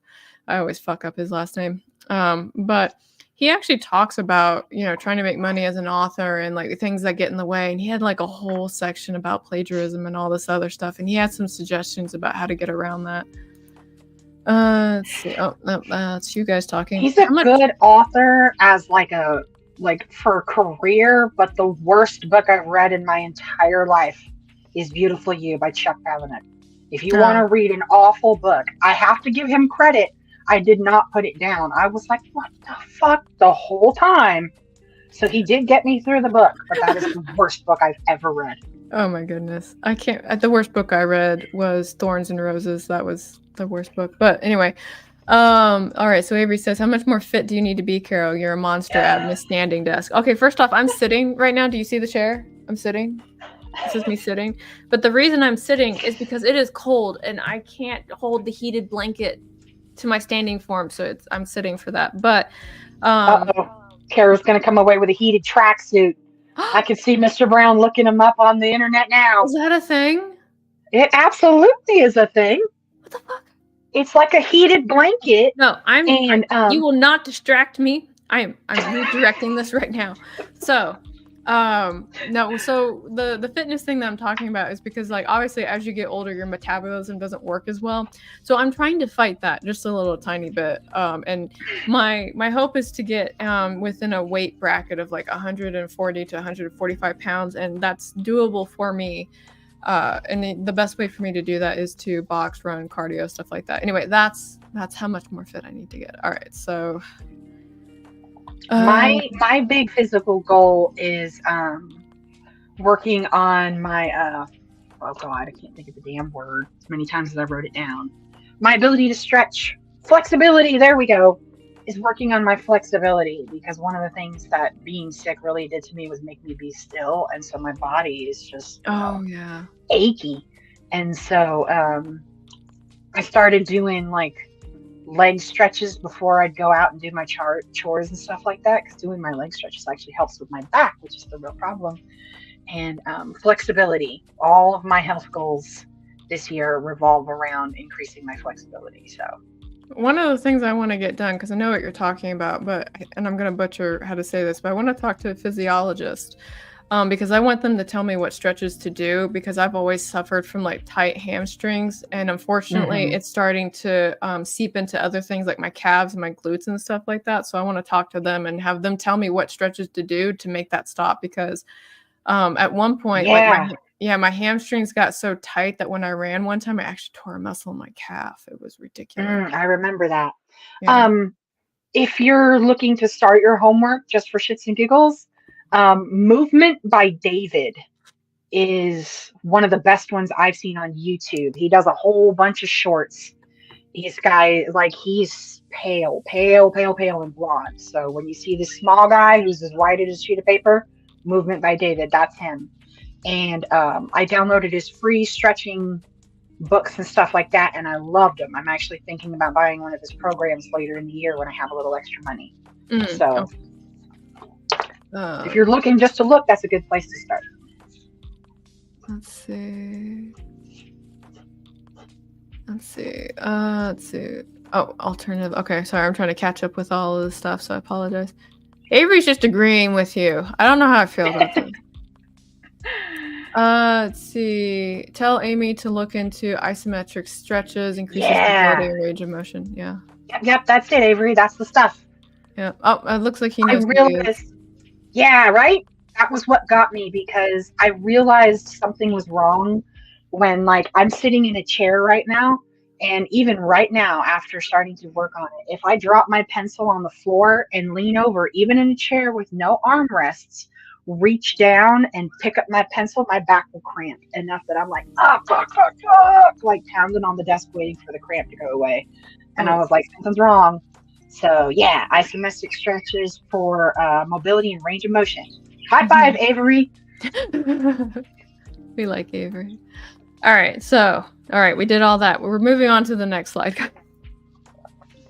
I always fuck up his last name. But he actually talks about, trying to make money as an author and like the things that get in the way. And he had like a whole section about plagiarism and all this other stuff. And he had some suggestions about how to get around that. Let's see. Oh, no, that's you guys talking. He's a good author as like for a career, but the worst book I've read in my entire life is Beautiful You by Chuck Palahniuk. If you want to read an awful book, I have to give him credit. I did not put it down. I was like, what the fuck the whole time. So he did get me through the book, but that is the worst book I've ever read. Oh my goodness. I can't. The worst book I read was Thorns and Roses. That was the worst book. But anyway, all right. So Avery says, how much more fit do you need to be, Carrow? You're a monster at Miss Standing Desk. Okay, first off, I'm sitting right now. Do you see the chair? I'm sitting. This is me sitting. But the reason I'm sitting is because it is cold and I can't hold the heated blanket to my standing form. So I'm sitting for that. But Carrow's going to come away with a heated tracksuit. I can see Mr. Brown looking him up on the internet now. Is that a thing? It absolutely is a thing. What the fuck? It's like a heated blanket. No, you will not distract me. I'm redirecting this right now. So, no, so the fitness thing that I'm talking about is because, like, obviously as you get older, your metabolism doesn't work as well. So I'm trying to fight that just a little tiny bit. And my hope is to get within a weight bracket of like 140 to 145 pounds, and that's doable for me. And the best way for me to do that is to box, run, cardio, stuff like that. Anyway, that's how much more fit I need to get. All right, so my big physical goal is working on my oh god, I can't think of the damn word as many times as I wrote it down. My ability to stretch, flexibility. There we go. Is working on my flexibility, because one of the things that being sick really did to me was make me be still, and so my body is just achy. And so I started doing like leg stretches before I'd go out and do my chores and stuff like that, because doing my leg stretches actually helps with my back, which is the real problem. And flexibility. All of my health goals this year revolve around increasing my flexibility. So one of the things I want to get done, because I know what you're talking about, and I'm going to butcher how to say this, but I want to talk to a physiologist because I want them to tell me what stretches to do, because I've always suffered from like tight hamstrings, and unfortunately it's starting to seep into other things like my calves and my glutes and stuff like that. So I want to talk to them and have them tell me what stretches to do to make that stop, because at one point, my hamstrings got so tight that when I ran one time, I actually tore a muscle in my calf. It was ridiculous. I remember that. Yeah. If you're looking to start your homework just for shits and giggles, Movement by David is one of the best ones I've seen on YouTube. He does a whole bunch of shorts. He's pale and blonde. So when you see this small guy who's as white as a sheet of paper, Movement by David, that's him. And I downloaded his free stretching books and stuff like that, and I loved him. I'm actually thinking about buying one of his programs later in the year when I have a little extra money. If you're looking just to look, that's a good place to start. Let's see. Oh, alternative. Okay, sorry, I'm trying to catch up with all of this stuff, so I apologize. Avery's just agreeing with you. I don't know how I feel about this. Let's see. Tell Amy to look into isometric stretches, increases mobility and range of motion. Yeah. Yep, that's it, Avery. That's the stuff. Yeah. Oh, it looks like he knows. I realized. Yeah, right? That was what got me, because I realized something was wrong when, like, I'm sitting in a chair right now, and even right now, after starting to work on it, if I drop my pencil on the floor and lean over, even in a chair with no armrests, reach down and pick up my pencil, my back will cramp enough that I'm like, like pounding on the desk waiting for the cramp to go away. And I was like, something's wrong. So yeah, isometric stretches for mobility and range of motion. High five, Avery. We like Avery. All right, we did all that. We're moving on to the next slide.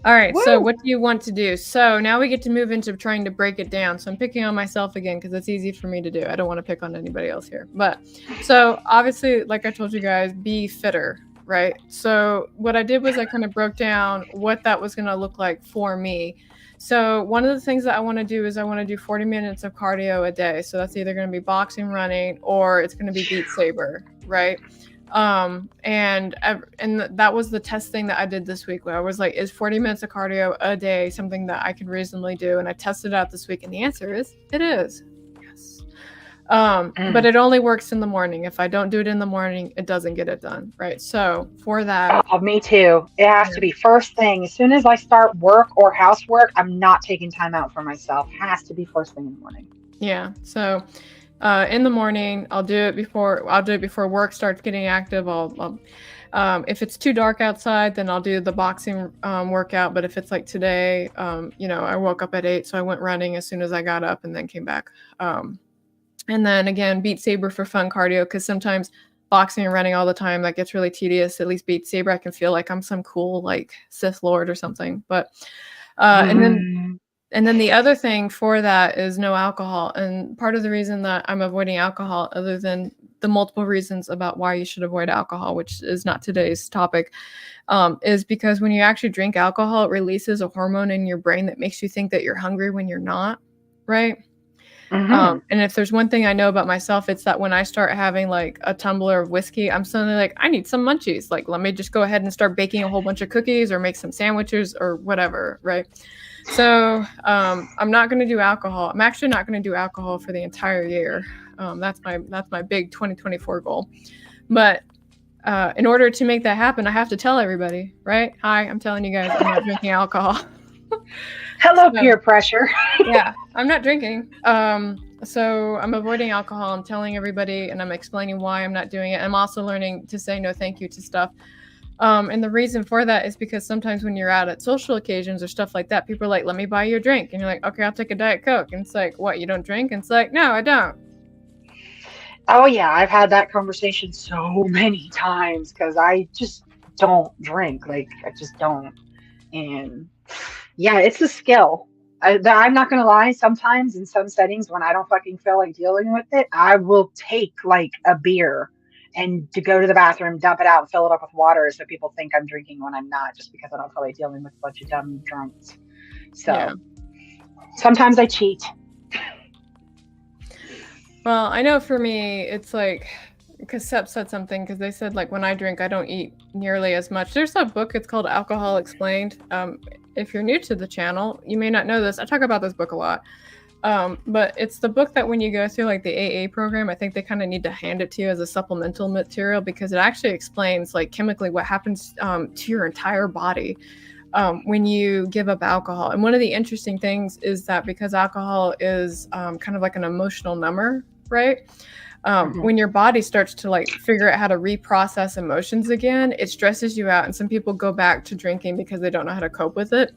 All right, so what do you want to do? So now we get to move into trying to break it down. So I'm picking on myself again because it's easy for me to do. I don't want to pick on anybody else here. But so obviously, like I told you guys, be fitter, right? So what I did was I kind of broke down what that was going to look like for me. So one of the things that I want to do is I want to do 40 minutes of cardio a day. So that's either going to be boxing, running, or it's going to be Beat Saber, right? And that was the test thing that I did this week, where I was like, is 40 minutes of cardio a day something that I can reasonably do? And I tested it out this week, and the answer is, it is. Yes. But it only works in the morning. If I don't do it in the morning, it doesn't get it done. Right. So for that. Oh, me too. It has to be first thing. As soon as I start work or housework, I'm not taking time out for myself. It has to be first thing in the morning. Yeah. So in the morning, I'll do it before work starts getting active. If it's too dark outside, then I'll do the boxing workout. But if it's like today, I woke up at 8, so I went running as soon as I got up and then came back. And then again, Beat Saber for fun cardio, because sometimes boxing and running all the time, that gets really tedious. At least Beat Saber, I can feel like I'm some cool like Sith Lord or something. But and then the other thing for that is no alcohol. And part of the reason that I'm avoiding alcohol, other than the multiple reasons about why you should avoid alcohol, which is not today's topic, is because when you actually drink alcohol, it releases a hormone in your brain that makes you think that you're hungry when you're not, right? And if there's one thing I know about myself, it's that when I start having like a tumbler of whiskey, I'm suddenly like, I need some munchies. Like, let me just go ahead and start baking a whole bunch of cookies or make some sandwiches or whatever, right? So I'm not going to do alcohol. I'm actually not going to do alcohol for the entire year. That's my big 2024 goal. But in order to make that happen, I have to tell everybody, right? Hi, I'm telling you guys I'm not drinking alcohol. Hello, peer pressure. Yeah, I'm not drinking. So I'm avoiding alcohol. I'm telling everybody, and I'm explaining why I'm not doing it. I'm also learning to say no thank you to stuff. And the reason for that is because sometimes when you're out at social occasions or stuff like that, people are like, let me buy you a drink. And you're like, okay, I'll take a Diet Coke. And it's like, what, you don't drink? And it's like, no, I don't. Oh, yeah. I've had that conversation so many times because I just don't drink. Like, I just don't. And yeah, it's a skill. I'm not going to lie. Sometimes in some settings, when I don't fucking feel like dealing with it, I will take like a beer and to go to the bathroom, dump it out, and fill it up with water so people think I'm drinking when I'm not, just because I don't feel like dealing with a bunch of dumb drunks. So sometimes I cheat. Well, I know for me, it's like, because Sep said something, because they said, like, when I drink, I don't eat nearly as much. There's a book, it's called Alcohol Explained. If you're new to the channel, you may not know this. I talk about this book a lot. But it's the book that when you go through like the AA program, I think they kind of need to hand it to you as a supplemental material, because it actually explains like chemically what happens to your entire body when you give up alcohol. And one of the interesting things is that because alcohol is kind of like an emotional number, right? When your body starts to like figure out how to reprocess emotions again, it stresses you out. And some people go back to drinking because they don't know how to cope with it.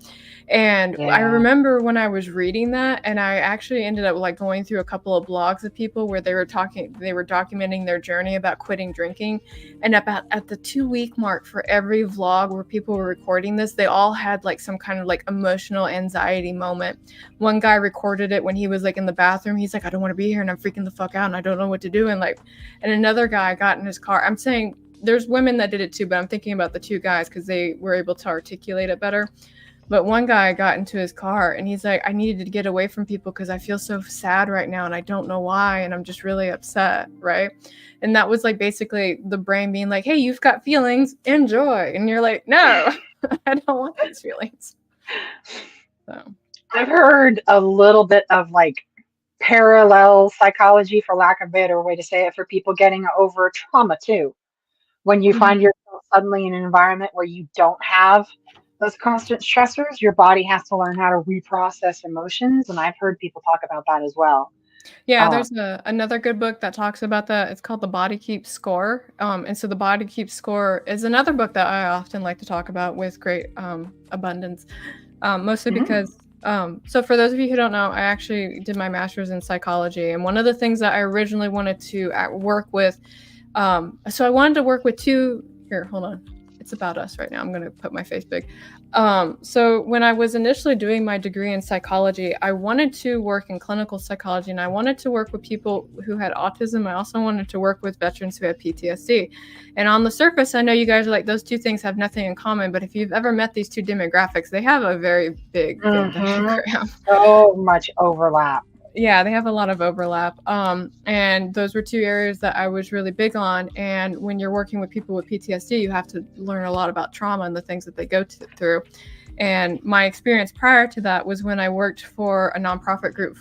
And I remember when I was reading that, and I actually ended up like going through a couple of blogs of people where they were documenting their journey about quitting drinking. And about at the 2-week mark for every vlog where people were recording this, they all had like some kind of like emotional anxiety moment. One guy recorded it when he was like in the bathroom. He's like, I don't want to be here and I'm freaking the fuck out and I don't know what to do. And another guy got in his car. I'm saying there's women that did it too, but I'm thinking about the two guys because they were able to articulate it better. But one guy got into his car and he's like, I needed to get away from people because I feel so sad right now and I don't know why. And I'm just really upset. Right. And that was like basically the brain being like, hey, you've got feelings, enjoy. And you're like, no, I don't want these feelings. So I've heard a little bit of like parallel psychology, for lack of a better way to say it, for people getting over trauma too. When you find yourself suddenly in an environment where you don't have those constant stressors, your body has to learn how to reprocess emotions. And I've heard people talk about that as well. Yeah, there's another good book that talks about that. It's called The Body Keeps Score. And so The Body Keeps Score is another book that I often like to talk about with great abundance, mostly because so for those of you who don't know, I actually did my master's in psychology. And one of the things that I originally wanted to work with, so I wanted to work with here, hold on. It's about us right now. I'm going to put my face big. So when I was initially doing my degree in psychology, I wanted to work in clinical psychology and I wanted to work with people who had autism. I also wanted to work with veterans who had PTSD. And on the surface, I know you guys are like, those two things have nothing in common. But if you've ever met these two demographics, they have a very big Venn diagram. So much overlap. Yeah, they have a lot of overlap. And those were two areas that I was really big on. And when you're working with people with PTSD, you have to learn a lot about trauma and the things that they go through. And my experience prior to that was when I worked for a nonprofit group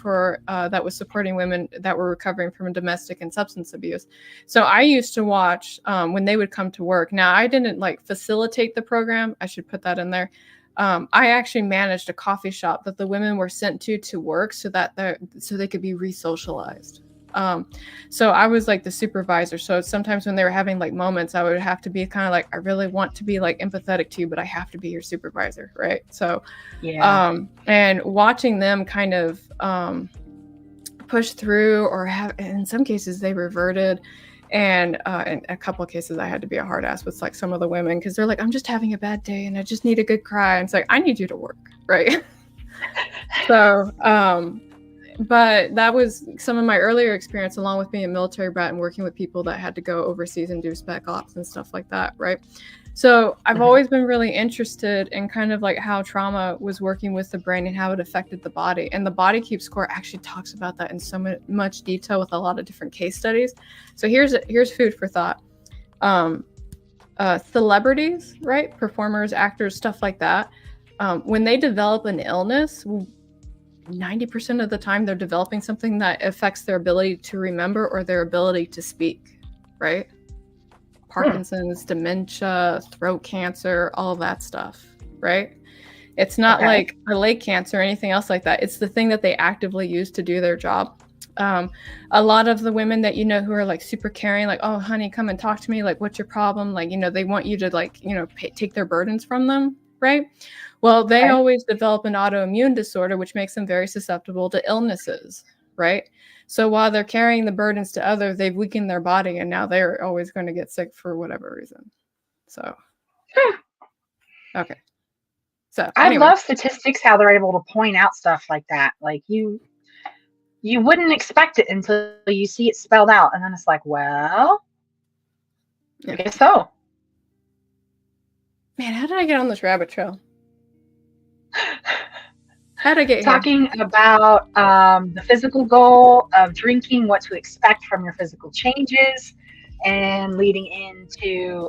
that was supporting women that were recovering from domestic and substance abuse. So I used to watch when they would come to work. Now, I didn't like facilitate the program. I should put that in there. I actually managed a coffee shop that the women were sent to work so they could be re-socialized. So I was like the supervisor. So sometimes when they were having like moments, I would have to be kind of like, I really want to be like empathetic to you, but I have to be your supervisor, right? So, Yeah. And watching them kind of push through, or have, in some cases they reverted. And in a couple of cases, I had to be a hard ass with like some of the women because they're like, I'm just having a bad day and I just need a good cry. And it's like, I need you to work, right? So, but that was some of my earlier experience, along with being a military brat and working with people that had to go overseas and do spec ops and stuff like that, right? So I've always been really interested in kind of like how trauma was working with the brain and how it affected the body. And the Body Keep Score actually talks about that in so much detail with a lot of different case studies. So here's food for thought. Celebrities, right? Performers, actors, stuff like that. When they develop an illness, 90% of the time they're developing something that affects their ability to remember or their ability to speak, right? Parkinson's, dementia, throat cancer, all that stuff, right? It's not like a leg cancer or anything else like that. It's the thing that they actively use to do their job. A lot of the women that you know who are like super caring, like, oh, honey, come and talk to me. Like, what's your problem? Like, they want you to like, take their burdens from them, right? Well, they always develop an autoimmune disorder, which makes them very susceptible to illnesses, right? So while they're carrying the burdens to others, they've weakened their body, and now they're always going to get sick for whatever reason. So, okay. So I love statistics, how they're able to point out stuff like that. Like you wouldn't expect it until you see it spelled out, and then it's like, well, I guess so. Man, how did I get on this rabbit trail? How did I get talking about the physical goal of drinking, what to expect from your physical changes, and leading into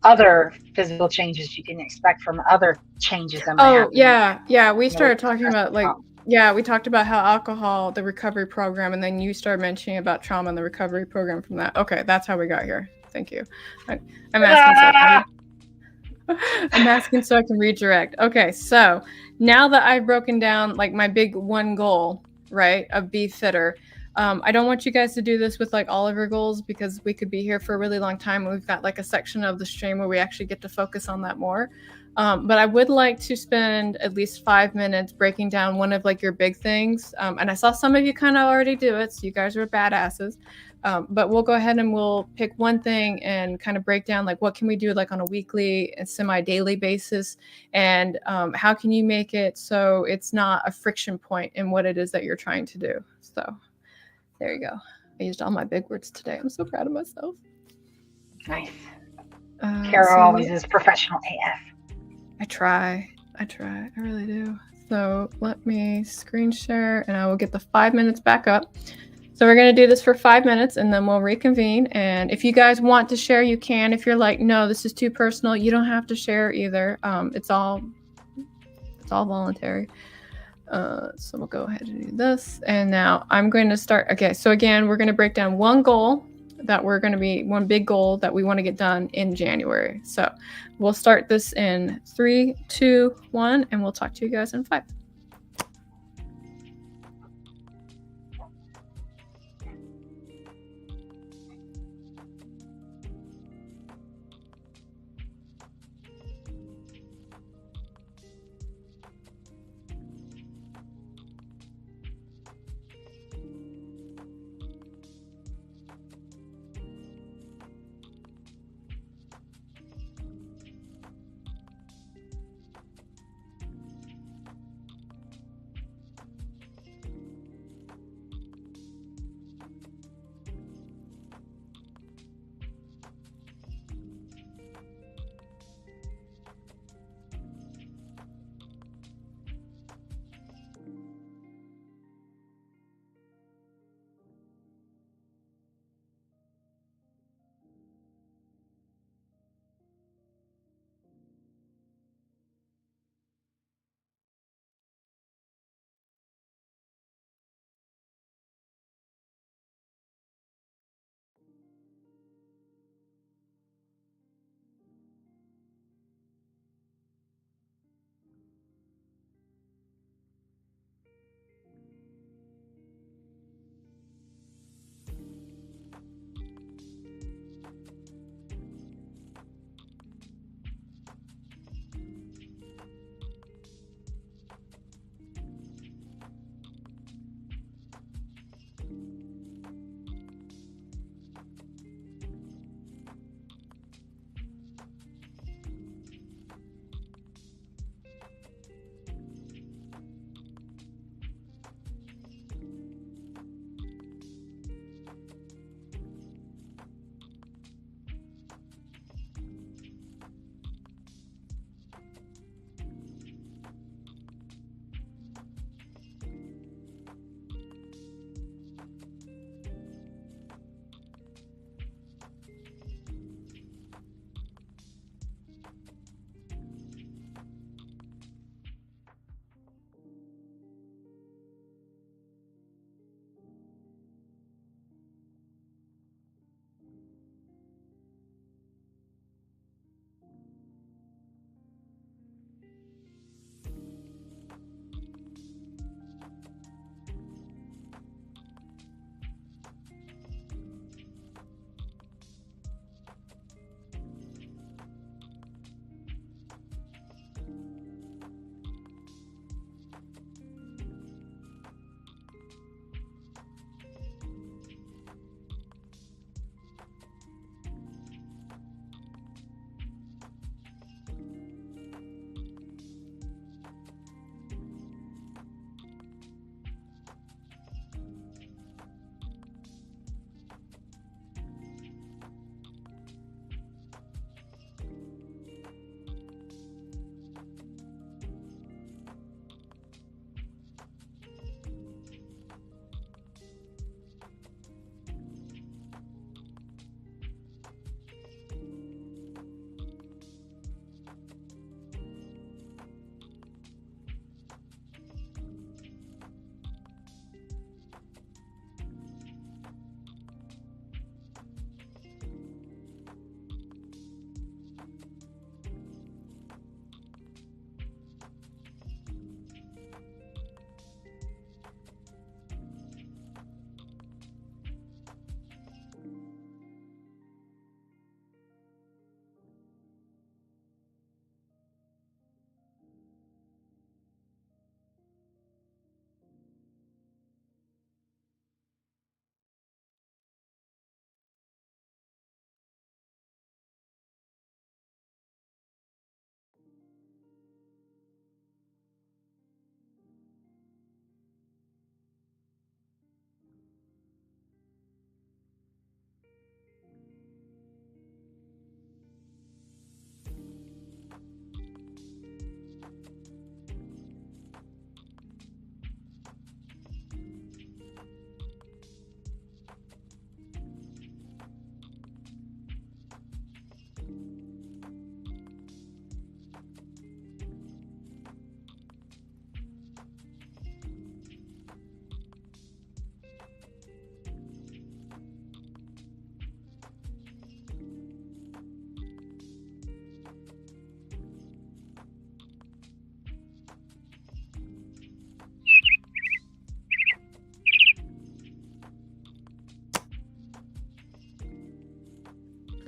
other physical changes you can expect from other changes that might happen. Yeah. We started talking about we talked about how alcohol, the recovery program, and then you started mentioning about trauma and the recovery program from that. Okay, that's how we got here. Thank you. I'm asking so I can redirect. Okay, so now that I've broken down like my big one goal, right, of be fitter, I don't want you guys to do this with like all of your goals because we could be here for a really long time. And we've got like a section of the stream where we actually get to focus on that more. But I would like to spend at least 5 minutes breaking down one of like your big things. And I saw some of you kind of already do it, so you guys are badasses. But we'll go ahead and we'll pick one thing and kind of break down like what can we do like on a weekly and semi-daily basis, and how can you make it so it's not a friction point in what it is that you're trying to do. So there you go. I used all my big words today. I'm so proud of myself. Nice. Carrow always is professional AF. I try. I really do. So let me screen share and I will get the 5 minutes back up. So we're going to do this for 5 minutes and then we'll reconvene. And if you guys want to share, you can. If you're like, no, this is too personal, you don't have to share either. It's all voluntary. So we'll go ahead and do this. And now I'm going to start. Okay, so again, we're going to break down one big goal that we want to get done in January. So we'll start this in 3, 2, 1, and we'll talk to you guys in 5.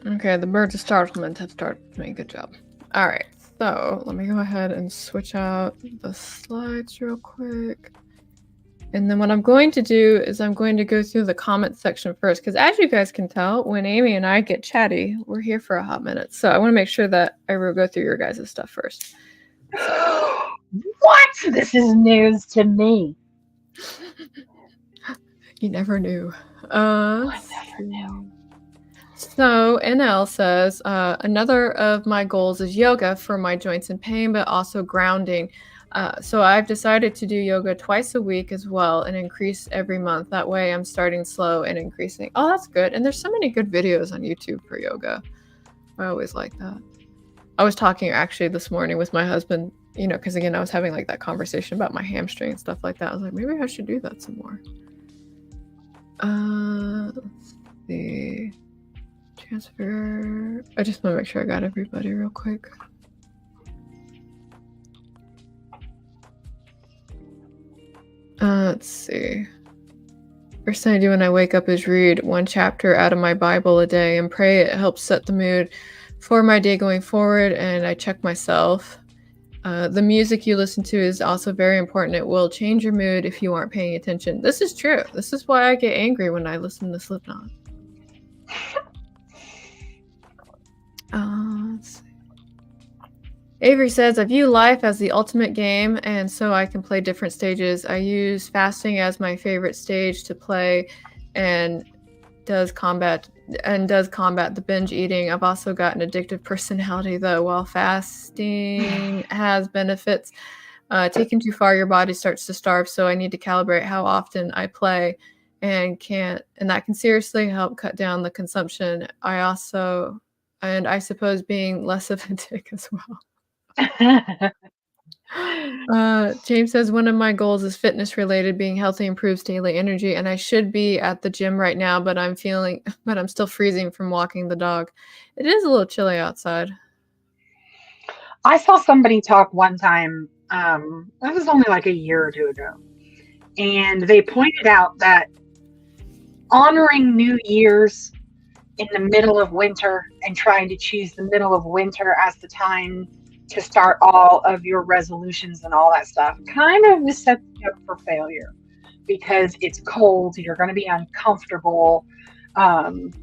Okay, the birds of startlement have started with me. Good job. All right, so let me go ahead and switch out the slides real quick. And then what I'm going to do is I'm going to go through the comment section first, because as you guys can tell, when Amy and I get chatty, we're here for a hot minute. So I want to make sure that I will go through your guys' stuff first. What? This is news to me. You never knew. I never knew. So NL says, another of my goals is yoga for my joints and pain, but also grounding. So I've decided to do yoga twice a week as well and increase every month. That way I'm starting slow and increasing. Oh, that's good. And there's so many good videos on YouTube for yoga. I always like that. I was talking actually this morning with my husband, you know, because again, I was having like that conversation about my hamstring and stuff like that. I was like, maybe I should do that some more. Let's see. Transfer. I just want to make sure I got everybody real quick. Let's see. First thing I do when I wake up is read one chapter out of my Bible a day and pray. It helps set the mood for my day going forward, and I check myself. The music you listen to is also very important. It will change your mood if you aren't paying attention. This is true. This is why I get angry when I listen to Slipknot. Let's see. Avery says, I view life as the ultimate game, and so I can play different stages. I use fasting as my favorite stage to play and does combat the binge eating. I've also got an addictive personality, though. While fasting has benefits, taken too far, your body starts to starve, so I need to calibrate how often I play and that can seriously help cut down the consumption. I suppose being less of a dick as well. James says, one of my goals is fitness related. Being healthy improves daily energy, and I should be at the gym right now, but I'm still freezing from walking the dog. It is a little chilly outside. I saw somebody talk one time, that was only like a year or two ago, and they pointed out that honoring New Year's in the middle of winter and trying to choose the middle of winter as the time to start all of your resolutions and all that stuff kind of sets you up for failure, because it's cold, you're going to be uncomfortable.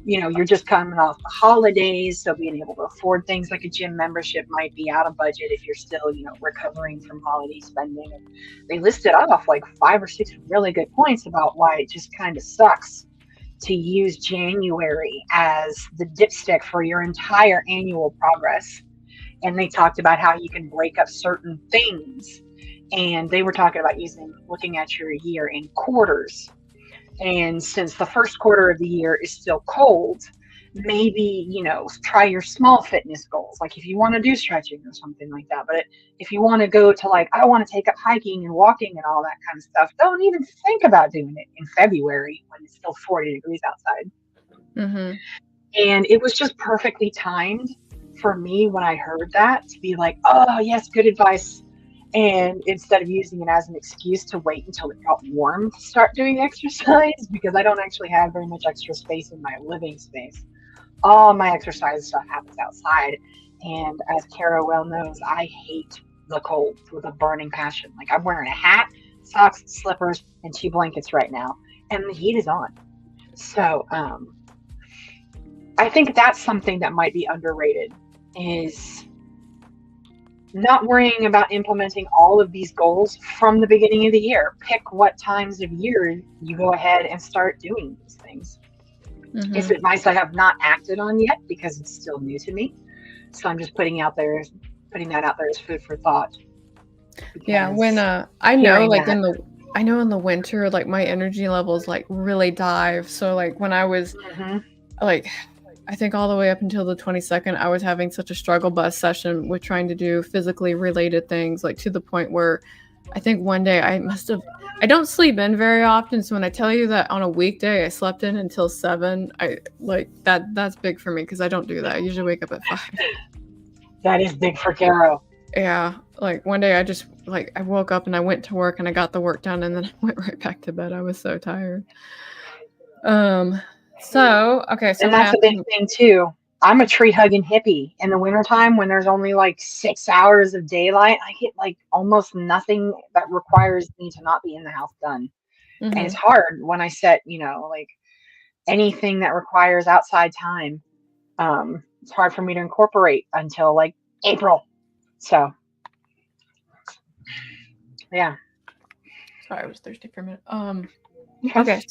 You're just coming off the holidays, so being able to afford things like a gym membership might be out of budget if you're still, recovering from holiday spending. And they listed off like 5 or 6 really good points about why it just kind of sucks to use January as the dipstick for your entire annual progress. And they talked about how you can break up certain things. And they were talking about looking at your year in quarters. And since the first quarter of the year is still cold, maybe, try your small fitness goals. Like if you want to do stretching or something like that. But if you want to go to I want to take up hiking and walking and all that kind of stuff, don't even think about doing it in February when it's still 40 degrees outside. Mm-hmm. And it was just perfectly timed for me when I heard that to be like, oh, yes, good advice. And instead of using it as an excuse to wait until it got warm to start doing exercise, because I don't actually have very much extra space in my living space. All my exercise stuff happens outside. And as Carrow well knows, I hate the cold with a burning passion. Like I'm wearing a hat, socks, slippers, and 2 blankets right now. And the heat is on. So I think that's something that might be underrated, is not worrying about implementing all of these goals from the beginning of the year. Pick what times of year you go ahead and start doing these things. Mm-hmm. It's advice I have not acted on yet because it's still new to me. So I'm just putting that out there as food for thought. Yeah, when I know in the winter, like my energy levels like really dive. So like when I was like, I think all the way up until the 22nd, I was having such a struggle bus session with trying to do physically related things, like to the point where I think one day I don't sleep in very often. So when I tell you that on a weekday, I slept in until 7, that's big for me because I don't do that. I usually wake up at 5. That is big for Carrow. Yeah. Like one day I woke up and I went to work and I got the work done and then I went right back to bed. I was so tired. And that's a big thing too. I'm a tree hugging hippie. In the wintertime, when there's only like 6 hours of daylight, I get like almost nothing that requires me to not be in the house done. And it's hard when I set, like anything that requires outside time. It's hard for me to incorporate until like April. So, yeah. Sorry, I was thirsty for a minute. Okay.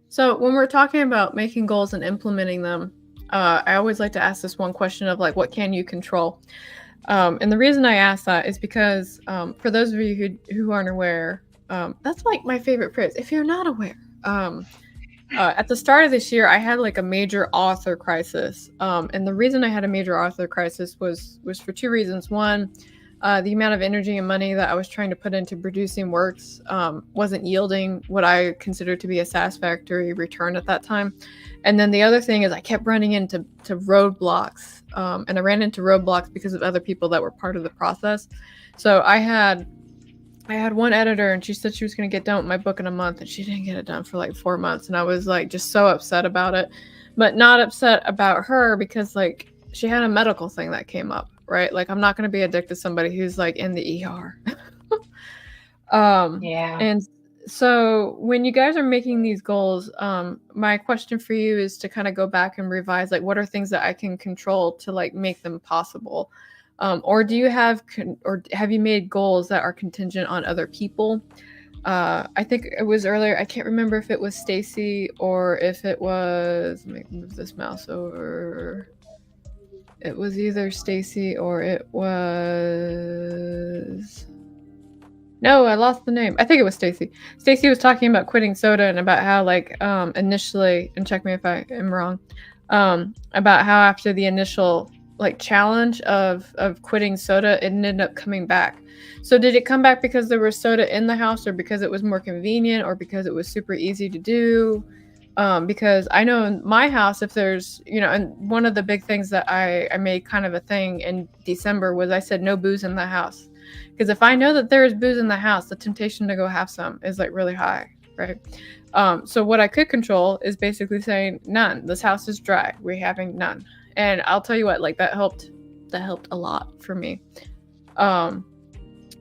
So when we're talking about making goals and implementing them, I always like to ask this one question of like, what can you control? And the reason I ask that is because for those of you who aren't aware, that's like my favorite phrase. If you're not aware, at the start of this year, I had like a major author crisis. And the reason I had a major author crisis was for two reasons. One, the amount of energy and money that I was trying to put into producing works wasn't yielding what I considered to be a satisfactory return at that time. And then the other thing is I kept running into roadblocks. And I ran into roadblocks because of other people that were part of the process. So I had one editor and she said she was going to get done with my book in a month, and she didn't get it done for like 4 months. And I was like just so upset about it, but not upset about her because like she had a medical thing that came up. Right? Like I'm not going to be addicted to somebody who's like in the ER. Yeah. And so when you guys are making these goals, my question for you is to kind of go back and revise, like, what are things that I can control to like make them possible? Or do you have, or have you made goals that are contingent on other people? I think it was earlier. I can't remember if it was Stacy or if it was, let me move this mouse over. It was either Stacy or it was... No, I lost the name. I think it was Stacy. Stacy was talking about quitting soda and about how like initially, and check me if I am wrong, about how after the initial like challenge of quitting soda, it ended up coming back. So did it come back because there was soda in the house, or because it was more convenient, or because it was super easy to do? Because I know in my house, if there's, and one of the big things that I made kind of a thing in December was I said no booze in the house. Because if I know that there is booze in the house, the temptation to go have some is like really high, right? So what I could control is basically saying none. This house is dry. We're having none. And I'll tell you what, like that helped a lot for me.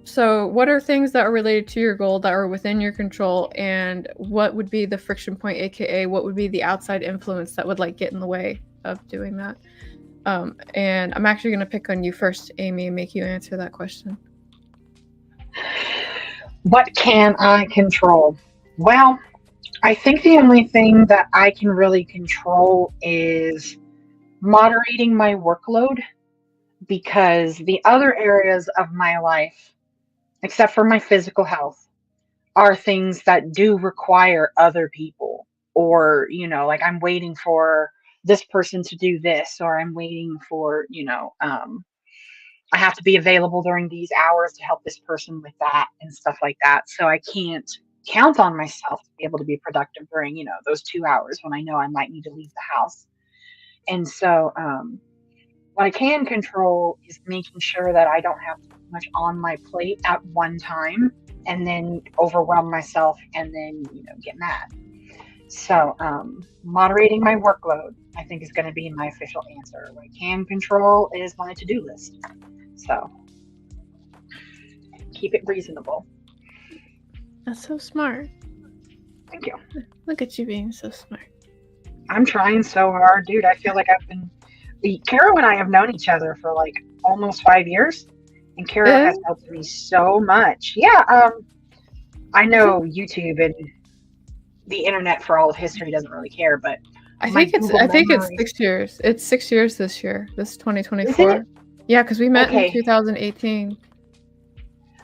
So what are things that are related to your goal that are within your control, and what would be the friction point, aka what would be the outside influence that would like get in the way of doing that? And I'm actually going to pick on you first, Amy, and make you answer that question. What can I control? Well, I think the only thing that I can really control is moderating my workload, because the other areas of my life, except for my physical health, are things that do require other people. Or, like I'm waiting for this person to do this, or I'm waiting for, I have to be available during these hours to help this person with that and stuff like that. So I can't count on myself to be able to be productive during, those 2 hours when I know I might need to leave the house. And so, what I can control is making sure that I don't have too much on my plate at one time and then overwhelm myself and then, get mad. So, moderating my workload, I think, is going to be my official answer. What I can control is my to-do list. So, keep it reasonable. That's so smart. Thank you. Look at you being so smart. I'm trying so hard, dude. I feel like Carrow and I have known each other for like almost 5 years, and Carrow has helped me so much. Yeah, I know YouTube and the internet for all of history doesn't really care, but I think it's 6 years. It's 6 years this year. This is 2024. Yeah, because we met in 2018.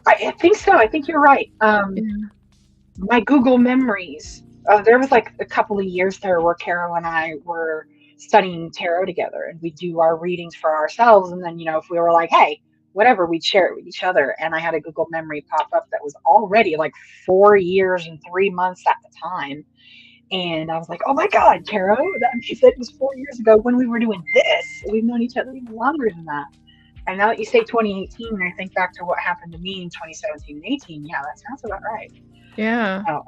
I think so. I think you're right. My Google memories. There was like a couple of years there where Carrow and I were studying tarot together, and we do our readings for ourselves. And then, if we were like, hey, whatever, we'd share it with each other. And I had a Google memory pop up that was already like 4 years and 3 months at the time. And I was like, oh my God, Carrow, that means it was 4 years ago when we were doing this. We've known each other even longer than that. And now that you say 2018, I think back to what happened to me in 2017 and 18. Yeah, that sounds about right. Yeah. So,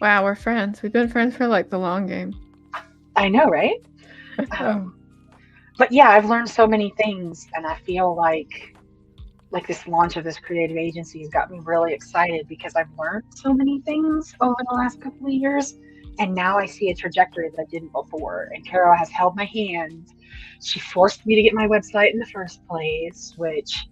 wow, we're friends. We've been friends for like the long game. I know, right? but yeah, I've learned so many things, and I feel like this launch of this creative agency has got me really excited because I've learned so many things over the last couple of years. And now I see a trajectory that I didn't before. And Carol has held my hand. She forced me to get my website in the first place, which,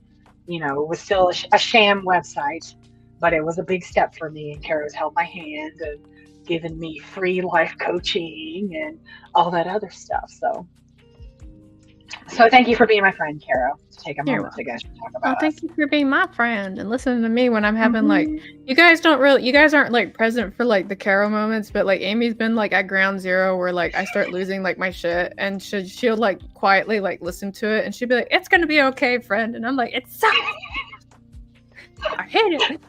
was still a sham website, but it was a big step for me. And Carol has held my hand and given me free life coaching and all that other stuff. So thank you for being my friend, Carol, to take a moment to talk about us. Thank you for being my friend and listening to me when I'm having you guys aren't like present for like the Carrow moments, but like Amy's been like at ground zero where like I start losing like my shit, and she'll like quietly like listen to it, and she'll be like, "It's gonna be okay, friend," and I'm like, "It sucks. I hate it."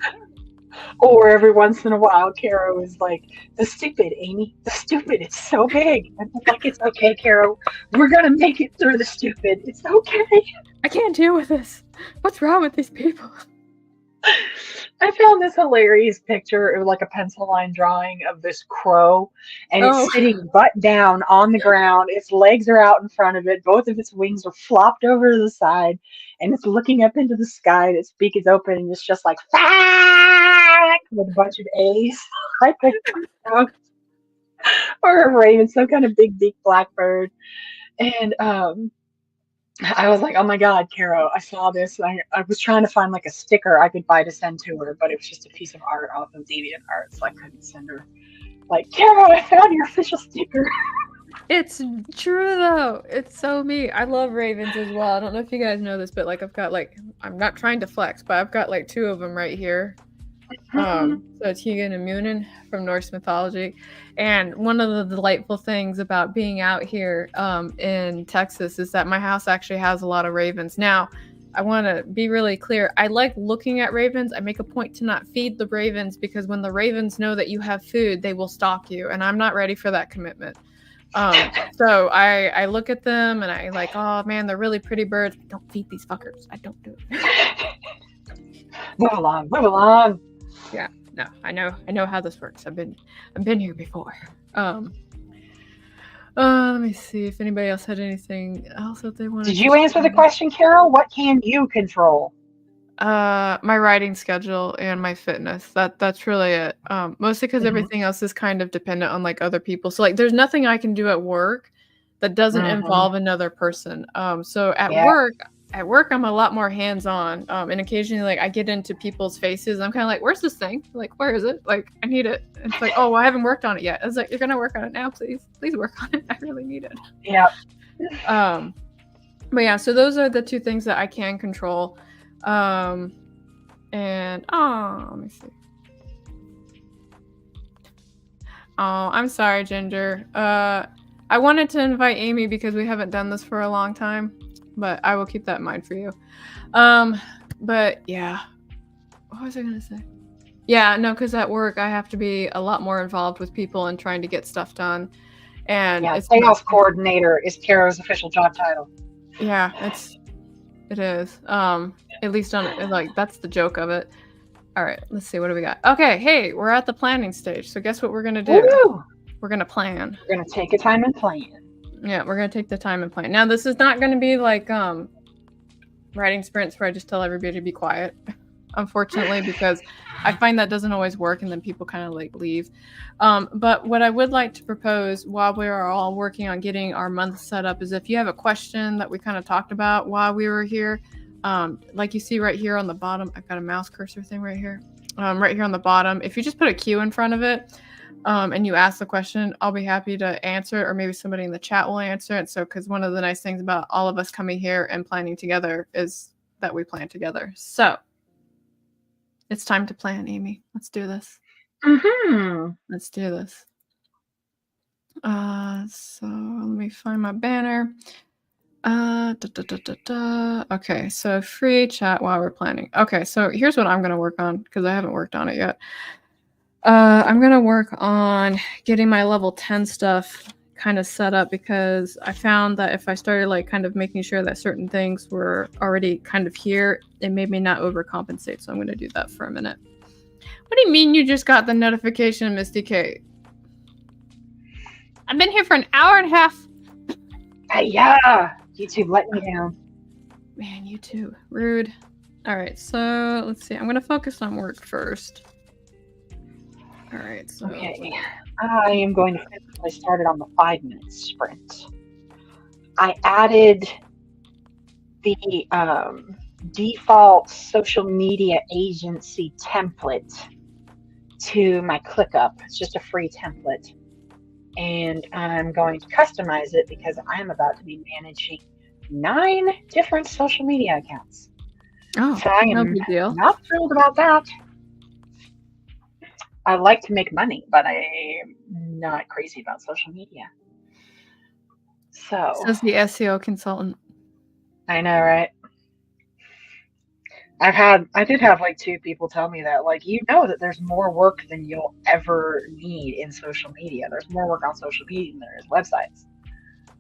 Or every once in a while, Carol is like, "The stupid, Amy, the stupid, it's so big." I'm like, "It's okay, Carol. We're going to make it through the stupid. It's okay." I can't deal with this. What's wrong with these people? I found this hilarious picture of like a pencil line drawing of this crow, and it's sitting butt down on the ground. Its legs are out in front of it. Both of its wings are flopped over to the side, and it's looking up into the sky. And its beak is open, and it's just like, with a bunch of A's. Like or a raven, some kind of big beak blackbird. And I was like, "Oh my God, Carol, I saw this." And I was trying to find like a sticker I could buy to send to her, but it was just a piece of art off of DeviantArt, so I couldn't send her. Like, "Carol, I found your official sticker." It's true though. It's so me. I love ravens as well. I don't know if you guys know this, but like I've got like, I'm not trying to flex, but I've got like 2 of them right here. So it's Hugin and Munin from Norse mythology. And one of the delightful things about being out here in Texas is that my house actually has a lot of ravens. Now, I want to be really clear. I like looking at ravens. I make a point to not feed the ravens because when the ravens know that you have food, they will stalk you. And I'm not ready for that commitment. So I look at them and I like, "Oh man, they're really pretty birds. I don't feed these fuckers. I don't do it." Move along. Yeah, no, I know how this works. I've been here before. Let me see if anybody else had anything else that they wanted. Did you answer the question, Carol? What can you control? My writing schedule and my fitness. That's really it. Mostly because everything else is kind of dependent on like other people. So like, there's nothing I can do at work that doesn't involve another person. So at work, I'm a lot more hands-on. And occasionally, like, I get into people's faces. I'm kind of like, "Where's this thing? Like, where is it? Like, I need it." And it's like, "Oh, well, I haven't worked on it yet." It's like, "You're gonna work on it now, please. Please work on it. I really need it." Yeah. But yeah, so those are the 2 things that I can control. And let me see. Oh, I'm sorry, Ginger. I wanted to invite Amy because we haven't done this for a long time. But I will keep that in mind for you. But yeah, what was I gonna say? Yeah, no, because at work I have to be a lot more involved with people and trying to get stuff done. And sales coordinator is Carol's official job title. Yeah, it is. At least on like that's the joke of it. All right, let's see, what do we got? Okay, hey, we're at the planning stage. So guess what we're gonna do? Woo! We're gonna plan. We're gonna take a time and plan. Yeah, we're gonna take the time and plan. Now, this is not gonna be like writing sprints where I just tell everybody to be quiet, unfortunately, because I find that doesn't always work, and then people kind of like leave. But what I would like to propose while we are all working on getting our month set up is if you have a question that we kind of talked about while we were here, like you see right here on the bottom, I've got a mouse cursor thing right here. Right here on the bottom, if you just put a Q in front of it, and you ask the question, I'll be happy to answer, or maybe somebody in the chat will answer it. So, because one of the nice things about all of us coming here and planning together is that we plan together. So, it's time to plan, Amy. Let's do this. Let's do this. So let me find my banner. Okay, so free chat while we're planning. Okay, so here's what I'm gonna work on because I haven't worked on it yet. I'm going to work on getting my level 10 stuff kind of set up because I found that if I started like kind of making sure that certain things were already kind of here, it made me not overcompensate. So I'm going to do that for a minute. What do you mean you just got the notification, Misty Kate? I've been here for an hour and a half. Yeah. YouTube let me down. Man, you too. Rude. All right, so let's see. I'm going to focus on work first. All right, so. Okay. I am going to finish what I started on the 5-minute sprint. I added the default social media agency template to my ClickUp. It's just a free template. And I'm going to customize it because I'm about to be managing 9 different social media accounts. Oh, so I no am big deal. not thrilled about that. I like to make money, but I'm not crazy about social media. So Says the SEO consultant. I know, right? I did have like 2 people tell me that, like, that there's more work than you'll ever need in social media. There's more work on social media than there is websites.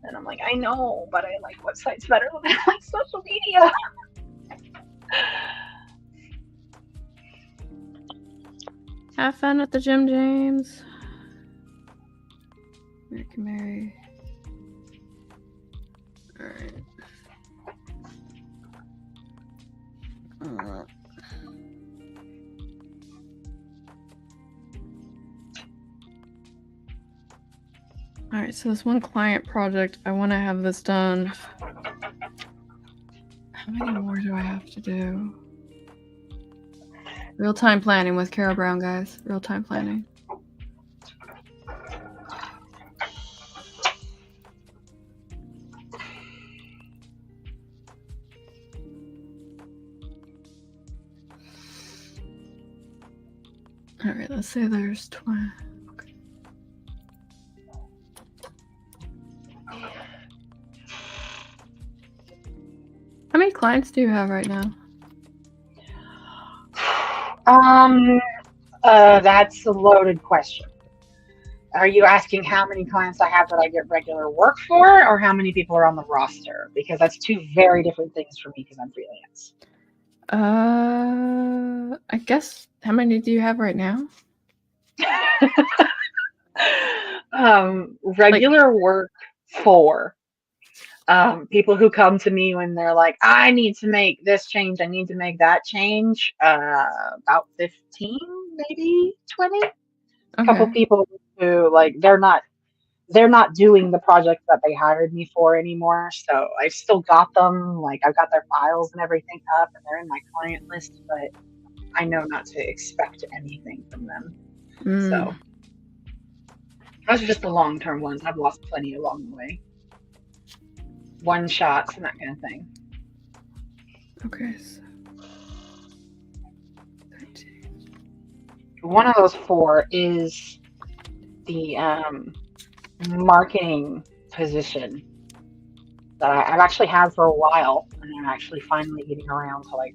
And I'm like, I know, but I like websites better than I like social media. Have fun at the gym, James. American Mary. All right. All right, so this one client project, I want to have this done. How many more do I have to do? Real-time planning with Carrow Brown, guys. Real-time planning. All right, let's say there's 20. Okay. How many clients do you have right now? That's a loaded question. Are you asking how many clients I have that I get regular work for, or how many people are on the roster? Because that's 2 very different things for me because I'm freelance. I guess, how many do you have right now? Regular work 4. People who come to me when they're like, I need to make this change, I need to make that change. About 15, maybe 20. Okay. A couple people who like they're not doing the project that they hired me for anymore. So I've still got them. Like I've got their files and everything up, and they're in my client list, but I know not to expect anything from them. So those are just the long-term ones. I've lost plenty along the way. One shots and that kind of thing. Okay. So 13. One of those 4 is the marketing position that I've actually had for a while, and I'm actually finally getting around to like.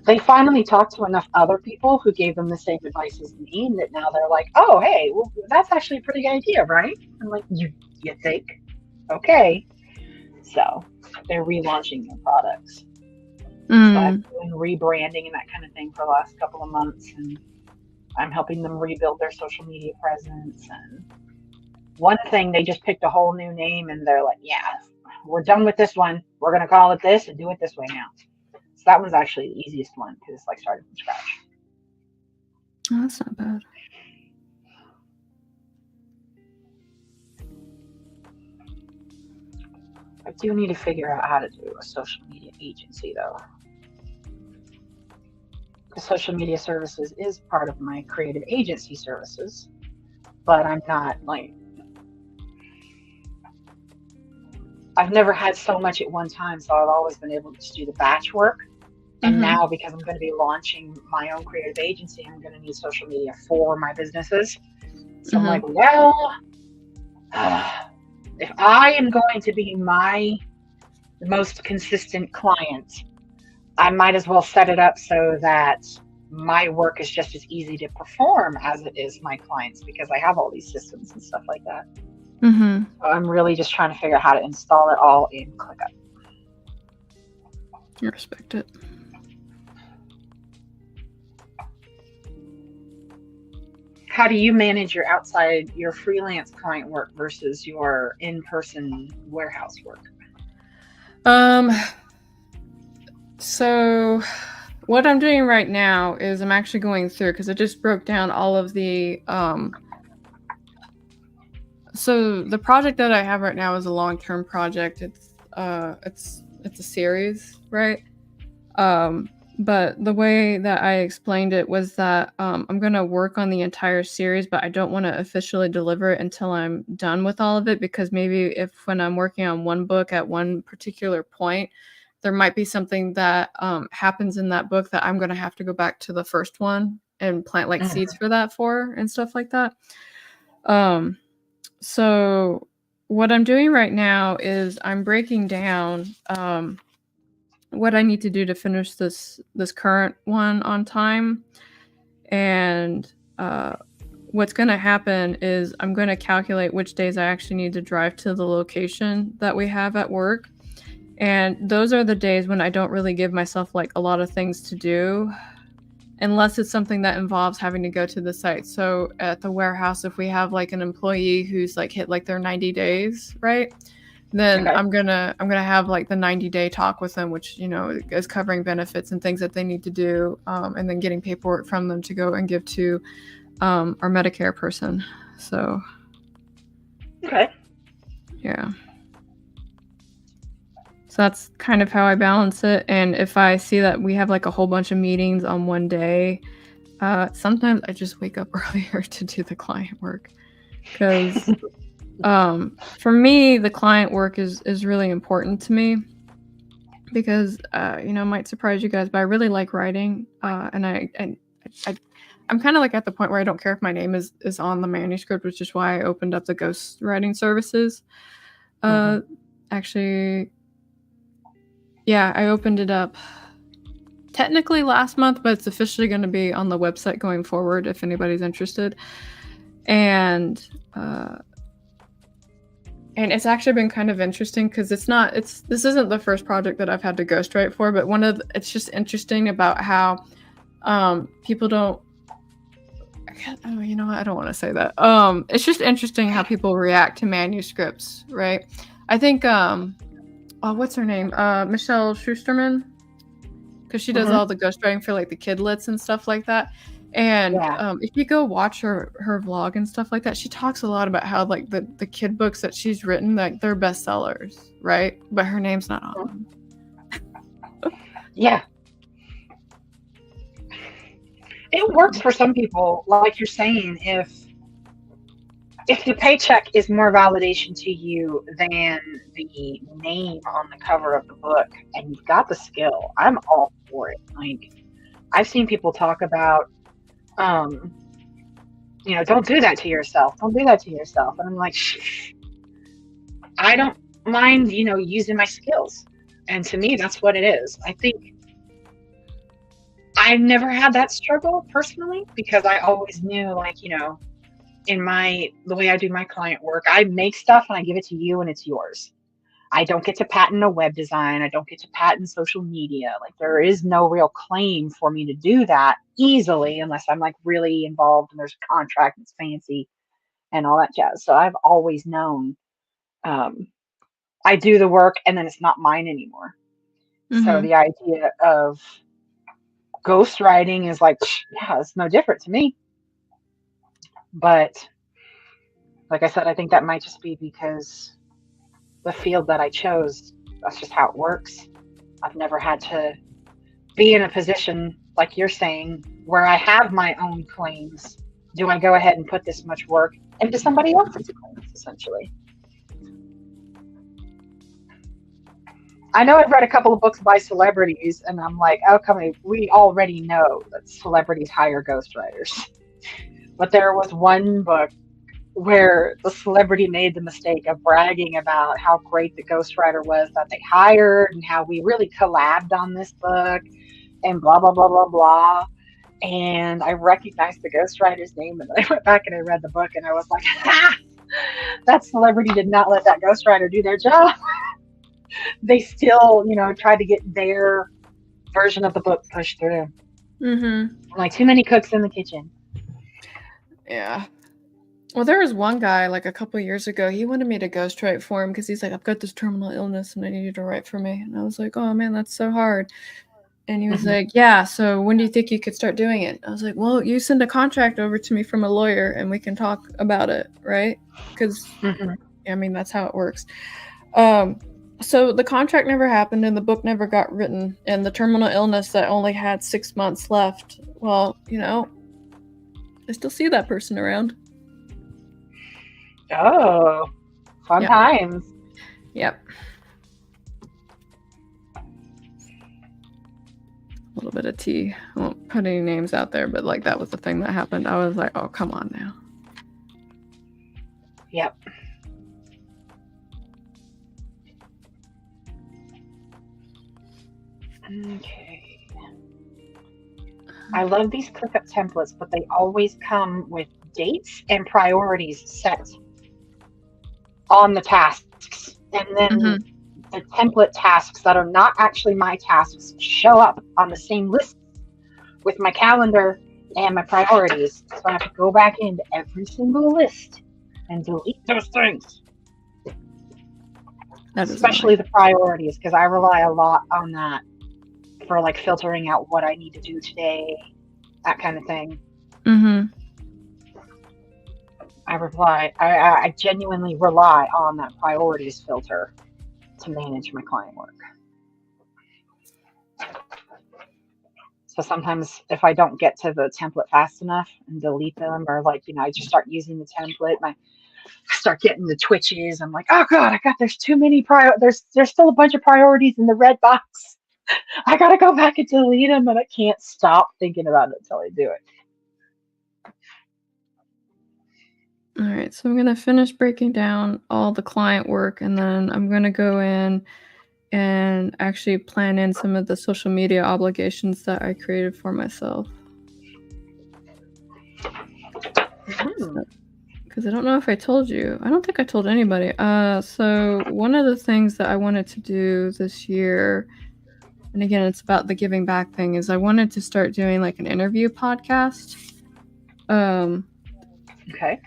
They finally talked to enough other people who gave them the same advice as me, and that now they're like, "Oh, hey, well, that's actually a pretty good idea, right?" I'm like, "You think?" Okay, so they're relaunching their products. So I've been rebranding and that kind of thing for the last couple of months, and I'm helping them rebuild their social media presence. And one thing, they just picked a whole new name, and they're like, "Yeah, we're done with this one. We're gonna call it this and do it this way now." So that one's actually the easiest one because it's like starting from scratch. Oh, that's not bad. I do need to figure out how to do a social media agency, though. The social media services is part of my creative agency services, but I'm not like, I've never had so much at one time, so I've always been able to just do the batch work. And now, because I'm going to be launching my own creative agency, I'm going to need social media for my businesses. So I'm like, well, if I am going to be my most consistent client, I might as well set it up so that my work is just as easy to perform as it is my clients, because I have all these systems and stuff like that. So I'm really just trying to figure out how to install it all in ClickUp. I respect it. how do you manage your freelance client work versus your in-person warehouse work? So what I'm doing right now is I'm actually going through, because I just broke down all of the so the project that I have right now is a long-term project. It's a series, right? But the way that I explained it was that I'm going to work on the entire series, but I don't want to officially deliver it until I'm done with all of it, because maybe when I'm working on one book at one particular point, there might be something that happens in that book that I'm going to have to go back to the first one and plant like seeds for that and stuff like that. So what I'm doing right now is I'm breaking down what I need to do to finish this current one on time. And what's going to happen is I'm going to calculate which days I actually need to drive to the location that we have at work. And those are the days when I don't really give myself like a lot of things to do, unless it's something that involves having to go to the site. So at the warehouse, if we have like an employee who's like hit like their 90 days, right? Then I'm gonna have like the 90-day talk with them, which, you know, is covering benefits and things that they need to do, and then getting paperwork from them to go and give to our Medicare person. So yeah. So that's kind of how I balance it. And if I see that we have like a whole bunch of meetings on one day, sometimes I just wake up earlier to do the client work, because for me, the client work is really important to me, because you know, it might surprise you guys, but I really like writing, and I'm kind of like at the point where I don't care if my name is on the manuscript, which is why I opened up the ghost writing services. Actually, yeah, I opened it up technically last month, but it's officially going to be on the website going forward if anybody's interested. And it's actually been kind of interesting, because this isn't the first project that I've had to ghostwrite for, but it's just interesting about how people don't. Oh, you know what? I don't want to say that. It's just interesting how people react to manuscripts, right? I think what's her name? Michelle Schusterman, because she does all the ghostwriting for like the kidlets and stuff like that. And if you go watch her vlog and stuff like that, she talks a lot about how like the kid books that she's written, like they're bestsellers, right? But her name's not on them. Yeah. It works for some people, like you're saying, if the paycheck is more validation to you than the name on the cover of the book, and you've got the skill, I'm all for it. Like, I've seen people talk about, you know, don't do that to yourself. Don't do that to yourself. And I'm like, shh. I don't mind, you know, using my skills. And to me, that's what it is. I think I've never had that struggle personally, because I always knew, like, you know, the way I do my client work, I make stuff and I give it to you and it's yours. I don't get to patent a web design. I don't get to patent social media. Like, there is no real claim for me to do that easily unless I'm like really involved and there's a contract and it's fancy and all that jazz. So I've always known I do the work and then it's not mine anymore. So the idea of ghostwriting is like, yeah, it's no different to me. But like I said, I think that might just be because the field that I chose, that's just how it works. I've never had to be in a position like you're saying where I have my own claims. Do I go ahead and put this much work into somebody else's claims, essentially? I know I've read a couple of books by celebrities, and I'm like, oh, we already know that celebrities hire ghostwriters. But there was one book where the celebrity made the mistake of bragging about how great the ghostwriter was that they hired and how we really collabed on this book and blah, blah, blah, blah, blah. And I recognized the ghostwriter's name, and then I went back and I read the book and I was like, ha! That celebrity did not let that ghostwriter do their job. They still, you know, tried to get their version of the book pushed through. Like, too many cooks in the kitchen. Yeah. Well, there was one guy like a couple years ago. He wanted me to ghostwrite for him because he's like, I've got this terminal illness and I need you to write for me. And I was like, oh man, that's so hard. And he was like, yeah, so when do you think you could start doing it? I was like, well, you send a contract over to me from a lawyer and we can talk about it, right? Because, I mean, that's how it works. So the contract never happened and the book never got written. And the terminal illness that only had 6 months left, well, you know, I still see that person around. Oh, fun times. Yep. A little bit of tea. I won't put any names out there, but like that was the thing that happened. I was like, oh, come on now. Yep. Okay. I love these ClickUp templates, but they always come with dates and priorities set on the tasks. And then the template tasks that are not actually my tasks show up on the same list with my calendar and my priorities. So I have to go back into every single list and delete those things. Especially the priorities, because I rely a lot on that for like filtering out what I need to do today, that kind of thing. I genuinely rely on that priorities filter to manage my client work. So sometimes if I don't get to the template fast enough and delete them, or like, you know, I just start using the template and I start getting the twitches. I'm like, oh God, there's too many there's still a bunch of priorities in the red box. I gotta go back and delete them, and I can't stop thinking about it until I do it. All right, so I'm going to finish breaking down all the client work, and then I'm going to go in and actually plan in some of the social media obligations that I created for myself. Because I don't know if I told you. I don't think I told anybody. So one of the things that I wanted to do this year, and again, it's about the giving back thing, is I wanted to start doing like an interview podcast. Okay.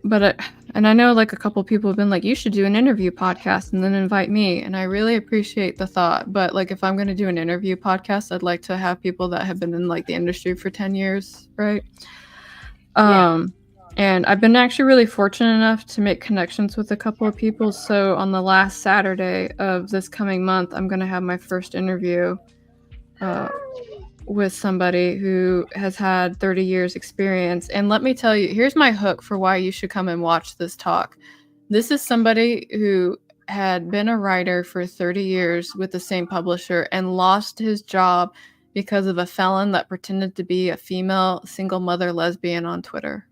But I know like a couple people have been like, you should do an interview podcast and then invite me. And I really appreciate the thought. But like, if I'm going to do an interview podcast, I'd like to have people that have been in like the industry for 10 years. Right. And I've been actually really fortunate enough to make connections with a couple of people. So on the last Saturday of this coming month, I'm going to have my first interview with somebody who has had 30 years experience. And let me tell you, here's my hook for why you should come and watch this talk. This is somebody who had been a writer for 30 years with the same publisher and lost his job because of a felon that pretended to be a female single mother lesbian on Twitter.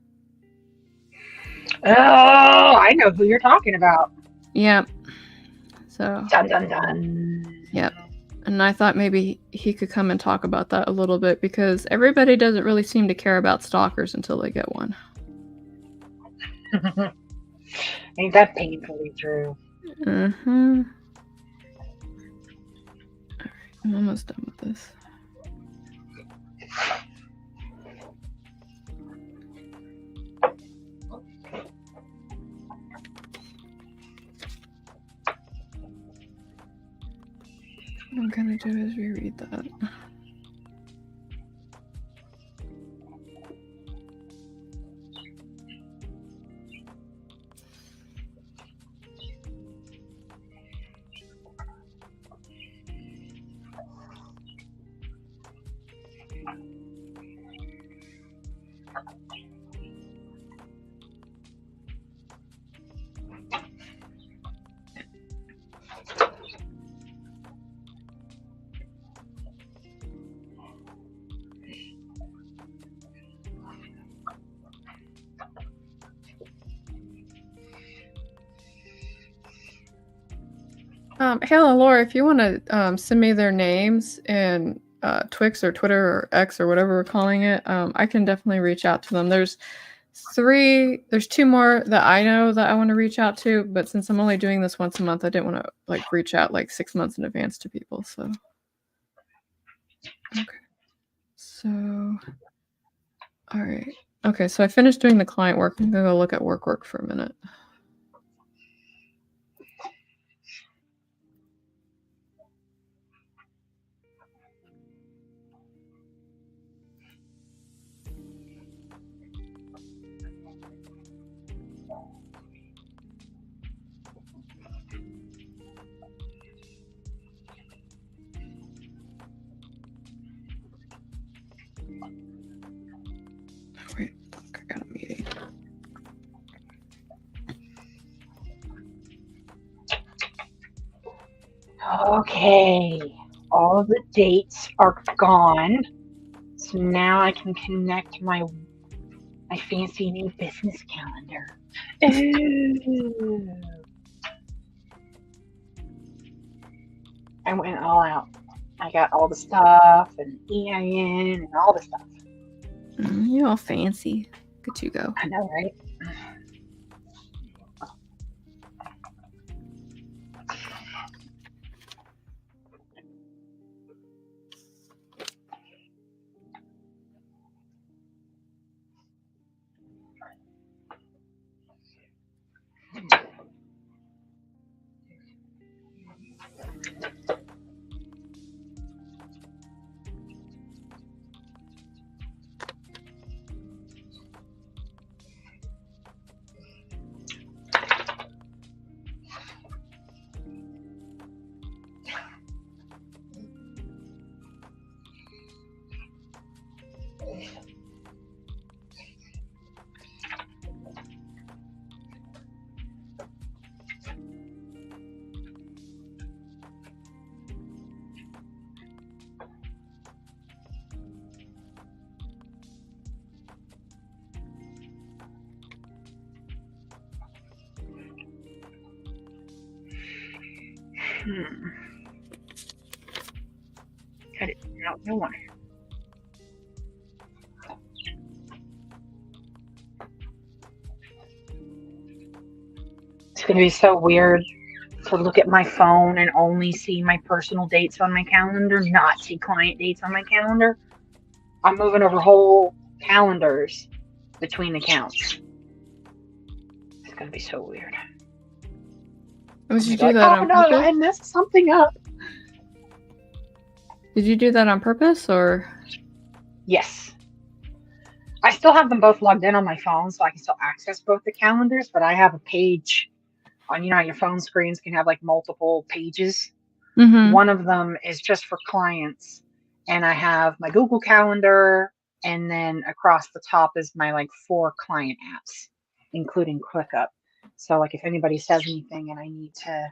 Oh, I know who you're talking about. Yep. So. Dun, dun, dun. Yep. And I thought maybe he could come and talk about that a little bit, because everybody doesn't really seem to care about stalkers until they get one. Ain't that painfully true? All right, I'm almost done with this. What I'm going to do is reread that. Hannah, Laura, if you want to send me their names in Twix or Twitter or X or whatever we're calling it, I can definitely reach out to them. There's two more that I know that I want to reach out to, but since I'm only doing this once a month, I didn't want to like reach out like 6 months in advance to people. So okay. So, all right. Okay, so I finished doing the client work. I'm going to go look at work for a minute. Wait, I got a meeting. Okay, all of the dates are gone. So now I can connect my fancy new business calendar. Ooh. I went all out. I got all the stuff and EIN and all the stuff. You're all fancy. Look at you go. I know, right? Got it. No one. It's going to be so weird to look at my phone and only see my personal dates on my calendar, not see client dates on my calendar. I'm moving over whole calendars between accounts. It's going to be so weird. Did you do that on purpose? I messed something up. Did you do that on purpose or? Yes. I still have them both logged in on my phone, so I can still access both the calendars, but I have a page on, you know, your phone screens can have like multiple pages. Mm-hmm. One of them is just for clients, and I have my Google Calendar, and then across the top is my like 4 client apps, including ClickUp. So like if anybody says anything and I need to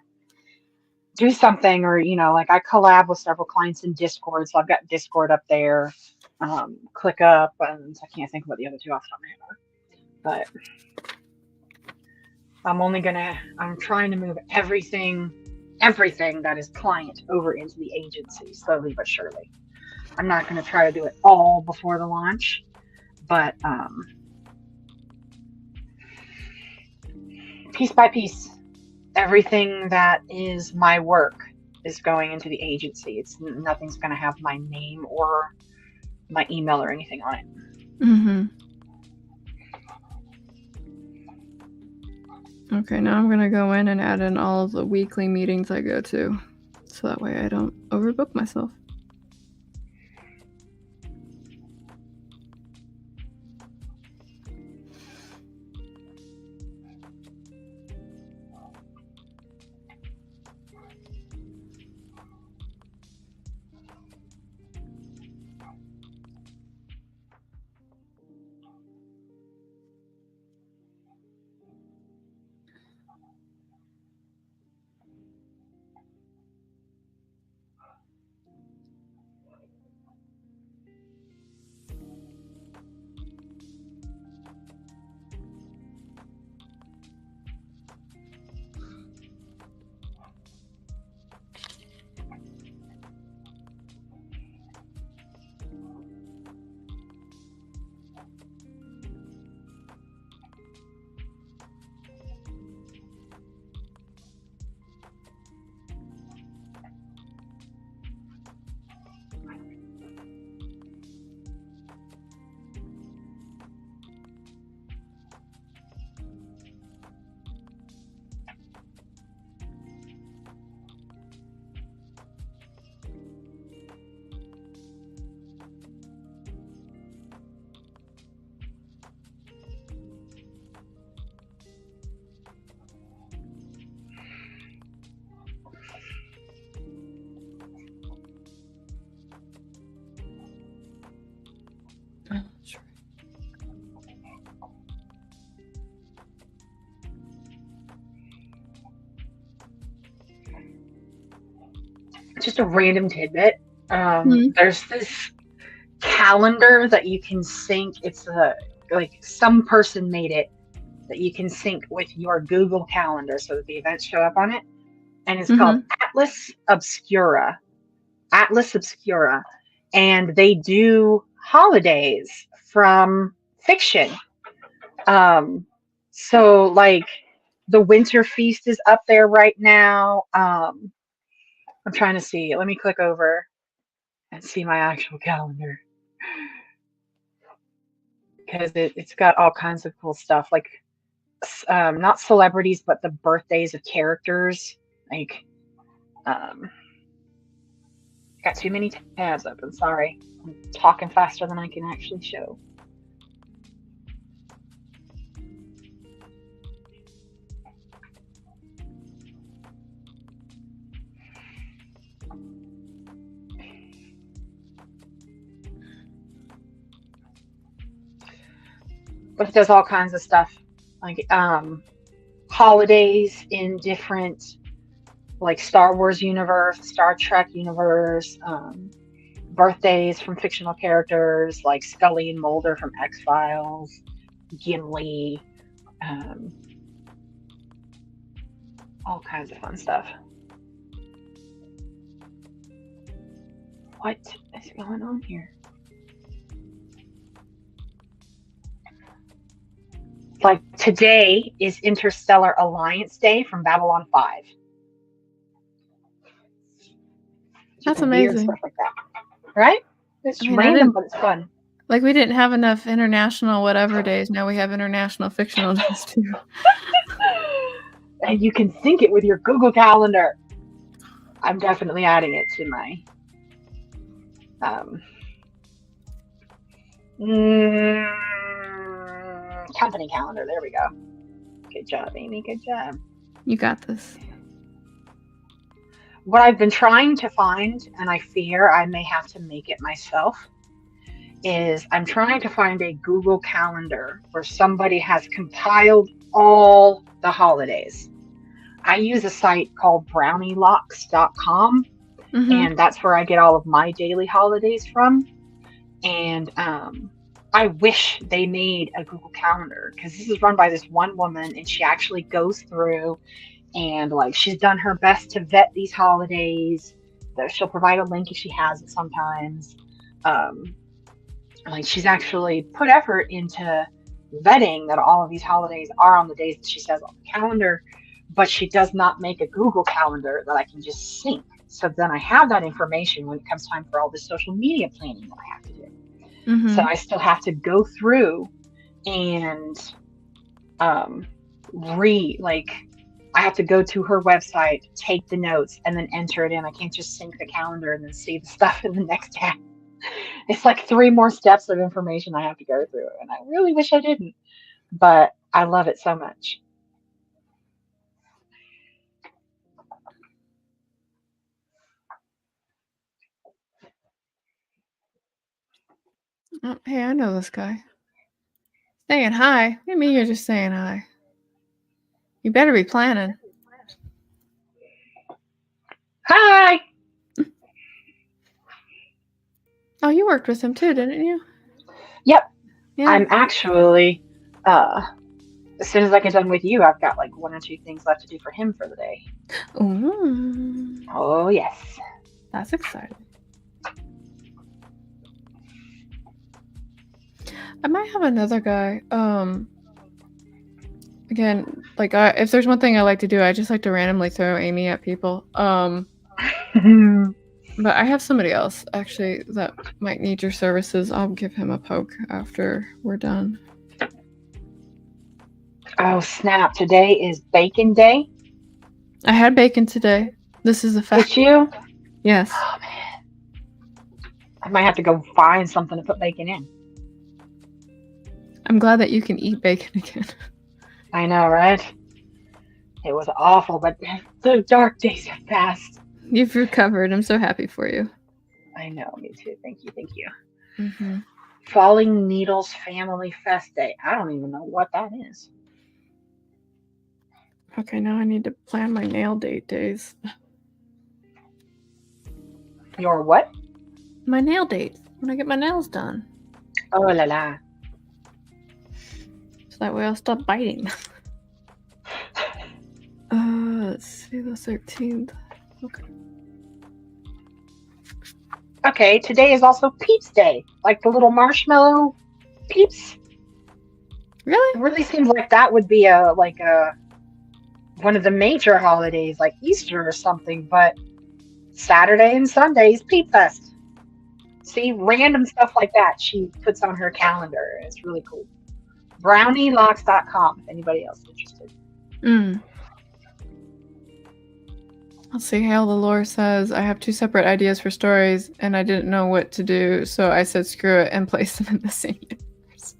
do something, or you know, like I collab with several clients in Discord, so I've got Discord up there, ClickUp, and I can't think of what the other 2 off the top of my head are. But I'm trying to move everything that is client over into the agency slowly but surely. I'm not going to try to do it all before the launch, but piece by piece, everything that is my work is going into the agency. Nothing's going to have my name or my email or anything on it. Mm-hmm. Okay, now I'm going to go in and add in all the weekly meetings I go to, so that way I don't overbook myself. just a random tidbit. There's this calendar that you can sync. It's like some person made it that you can sync with your Google Calendar so that the events show up on it. And it's called Atlas Obscura. Atlas Obscura. And they do holidays from fiction. So like the Winter Feast is up there right now. I'm trying to see. Let me click over and see my actual calendar. Because it's got all kinds of cool stuff, like not celebrities, but the birthdays of characters. Like, got too many tabs open. Sorry, I'm talking faster than I can actually show. But it does all kinds of stuff, like holidays in different, like Star Wars universe, Star Trek universe, birthdays from fictional characters like Scully and Mulder from X-Files, Gimli, all kinds of fun stuff. What is going on here? Like today is Interstellar Alliance Day from Babylon 5. That's amazing. Stuff like that. Right? It's random, but it's fun. Like we didn't have enough international whatever days. Now we have international fictional days too. And you can sync it with your Google Calendar. I'm definitely adding it to my company calendar. There we go. Good job, Amy. Good job. You got this. What I've been trying to find, and I fear I may have to make it myself, is I'm trying to find a Google Calendar where somebody has compiled all the holidays. I use a site called brownielocks.com, and that's where I get all of my daily holidays from. And I wish they made a Google Calendar, because this is run by this one woman, and she actually goes through and like she's done her best to vet these holidays. She'll provide a link if she has it sometimes. Like she's actually put effort into vetting that all of these holidays are on the days that she says on the calendar, but she does not make a Google Calendar that I can just sync. So then I have that information when it comes time for all this social media planning that I have to do. So I still have to go through and I have to go to her website, take the notes, and then enter it in. I can't just sync the calendar and then see the stuff in the next tab. It's like 3 more steps of information I have to go through, and I really wish I didn't, but I love it so much. Oh, hey, I know this guy. Saying hi. What do you mean you're just saying hi? You better be planning. Hi! Oh, you worked with him too, didn't you? Yep. Yeah. I'm actually, as soon as I get done with you, I've got like 1 or 2 things left to do for him for the day. Ooh. Oh, yes. That's exciting. I might have another guy. Again, like if there's one thing I like to do, I just like to randomly throw Amy at people. But I have somebody else actually that might need your services. I'll give him a poke after we're done. Oh, snap. Today is bacon day. I had bacon today. This is a fact. Did you? Yes. Oh, man. I might have to go find something to put bacon in. I'm glad that you can eat bacon again. I know, right? It was awful, but the dark days have passed. You've recovered. I'm so happy for you. I know, me too. Thank you, thank you. Mm-hmm. Falling Needles Family Fest Day. I don't even know what that is. Okay, now I need to plan my nail date days. Your what? My nail dates when I get my nails done. Oh la la. So that way I'll stop biting. Let's see, the 13th. Okay. Okay, today is also Peeps Day. Like the little marshmallow peeps. Really? It really seems like that would be a one of the major holidays, like Easter or something, but Saturday and Sunday is Peep Fest. See, random stuff like that she puts on her calendar. It's really cool. BrownieLocks.com if anybody else is interested. Let's see, Hail the Lore says, I have 2 separate ideas for stories, and I didn't know what to do, so I said screw it and placed them in the same universe.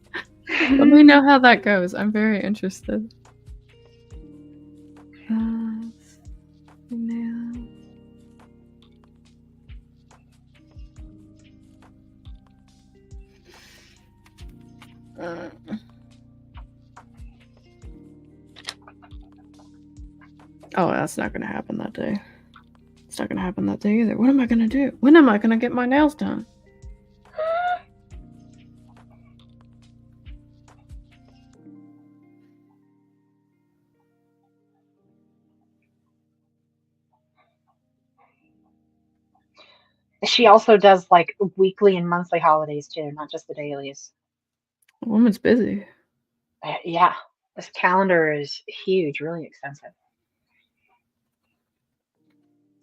Let me know how that goes. I'm very interested. Oh, that's not gonna happen that day. It's not gonna happen that day either. What am I gonna do? When am I gonna get my nails done? She also does like weekly and monthly holidays too, not just the dailies. The woman's busy. Yeah, this calendar is huge, really expensive.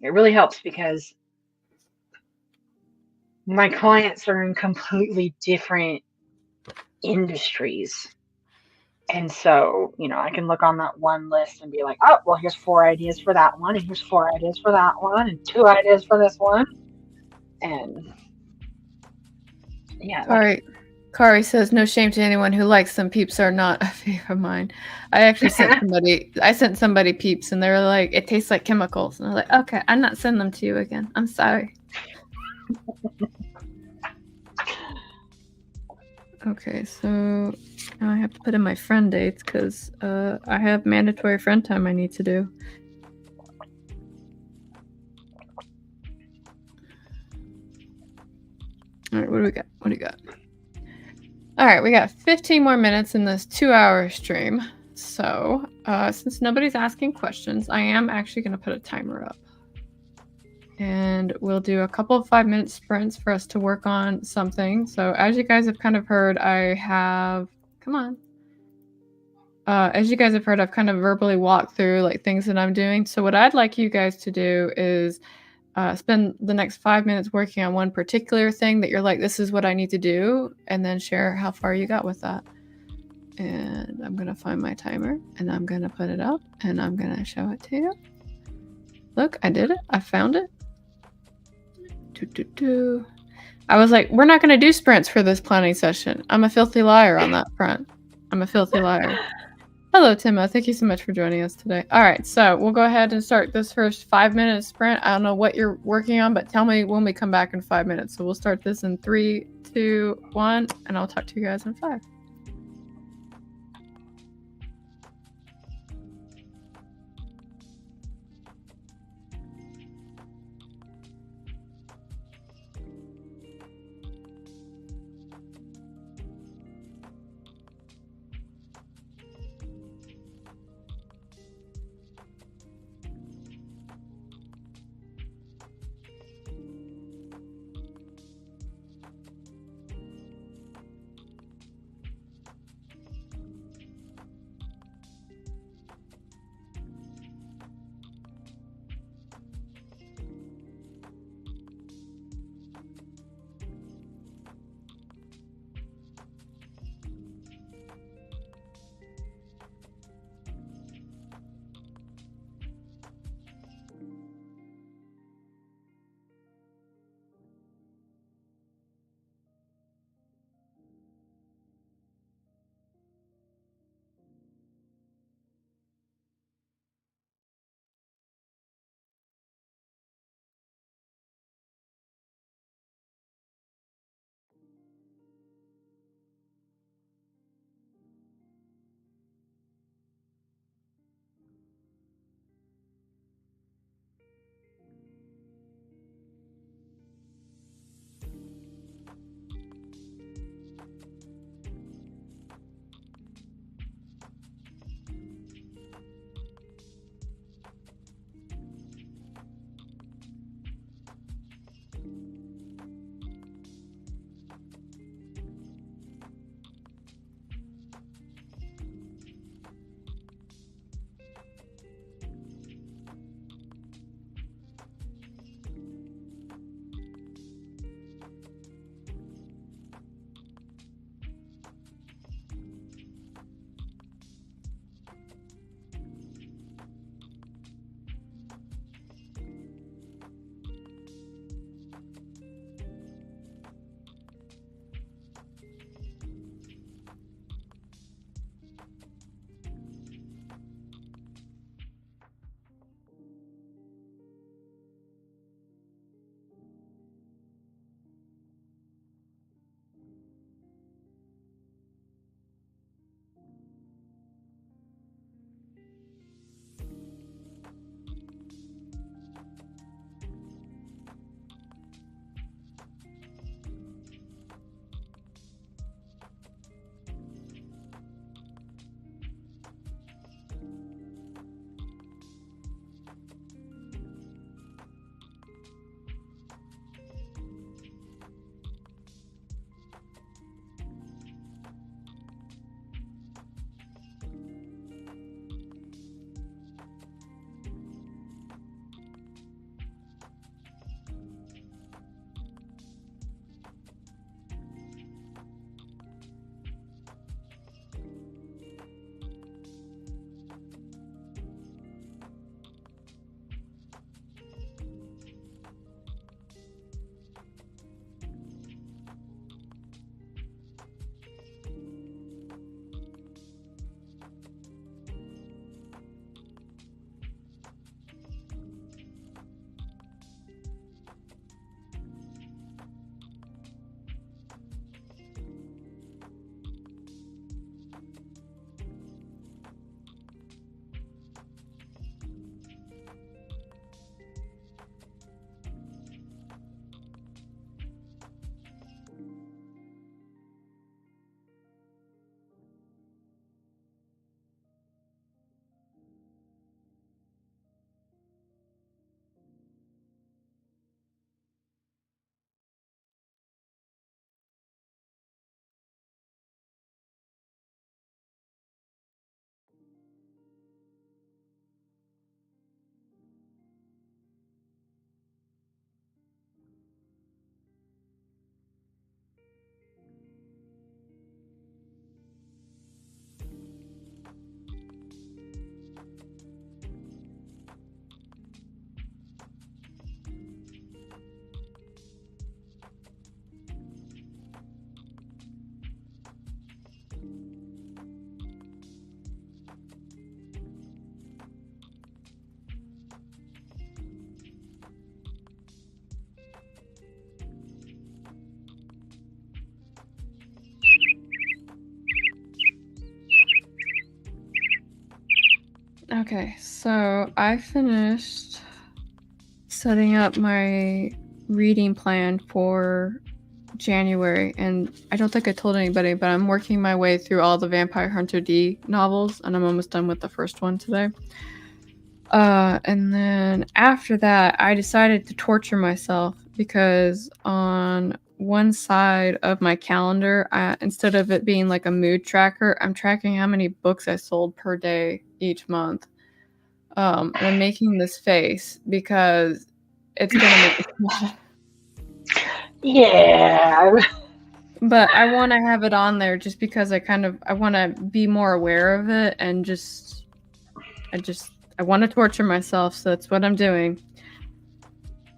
It really helps because my clients are in completely different industries. And so, I can look on that one list and be like, oh, well, here's 4 ideas for that one, and here's 4 ideas for that one, and 2 ideas for this one. And yeah. Kari says, no shame to anyone who likes them. Peeps are not a favorite of mine. I actually sent somebody Peeps, and they were like, it tastes like chemicals. And I was like, okay, I'm not sending them to you again. I'm sorry. Okay, so now I have to put in my friend dates because I have mandatory friend time I need to do. All right, what do we got? What do you got? All right, we got 15 more minutes in this 2-hour stream. So since nobody's asking questions, I am actually going to put a timer up. And we'll do a couple of 5-minute sprints for us to work on something. So as you guys have kind of heard, as you guys have heard, I've kind of verbally walked through like things that I'm doing. So what I'd like you guys to do is spend the next 5 minutes working on one particular thing that you're like, this is what I need to do, and then share how far you got with that. And I'm going to find my timer, and I'm going to put it up, and I'm going to show it to you. Look, I did it. I found it. I was like, we're not going to do sprints for this planning session. I'm a filthy liar on that front. I'm a filthy liar. Hello, Timo. Thank you so much for joining us today. All right, so we'll go ahead and start this first 5-minute sprint. I don't know what you're working on, but tell me when we come back in 5 minutes. So we'll start this in 3, 2, 1, and I'll talk to you guys in 5. Okay, so I finished setting up my reading plan for January, and I don't think I told anybody, but I'm working my way through all the Vampire Hunter D novels, and I'm almost done with the first one today. And then after that, I decided to torture myself because on one side of my calendar, instead of it being like a mood tracker, I'm tracking how many books I sold per day each month. And I'm making this face because it's gonna make me laugh. Yeah. But I want to have it on there just because I want to be more aware of it, and I want to torture myself, so that's what I'm doing.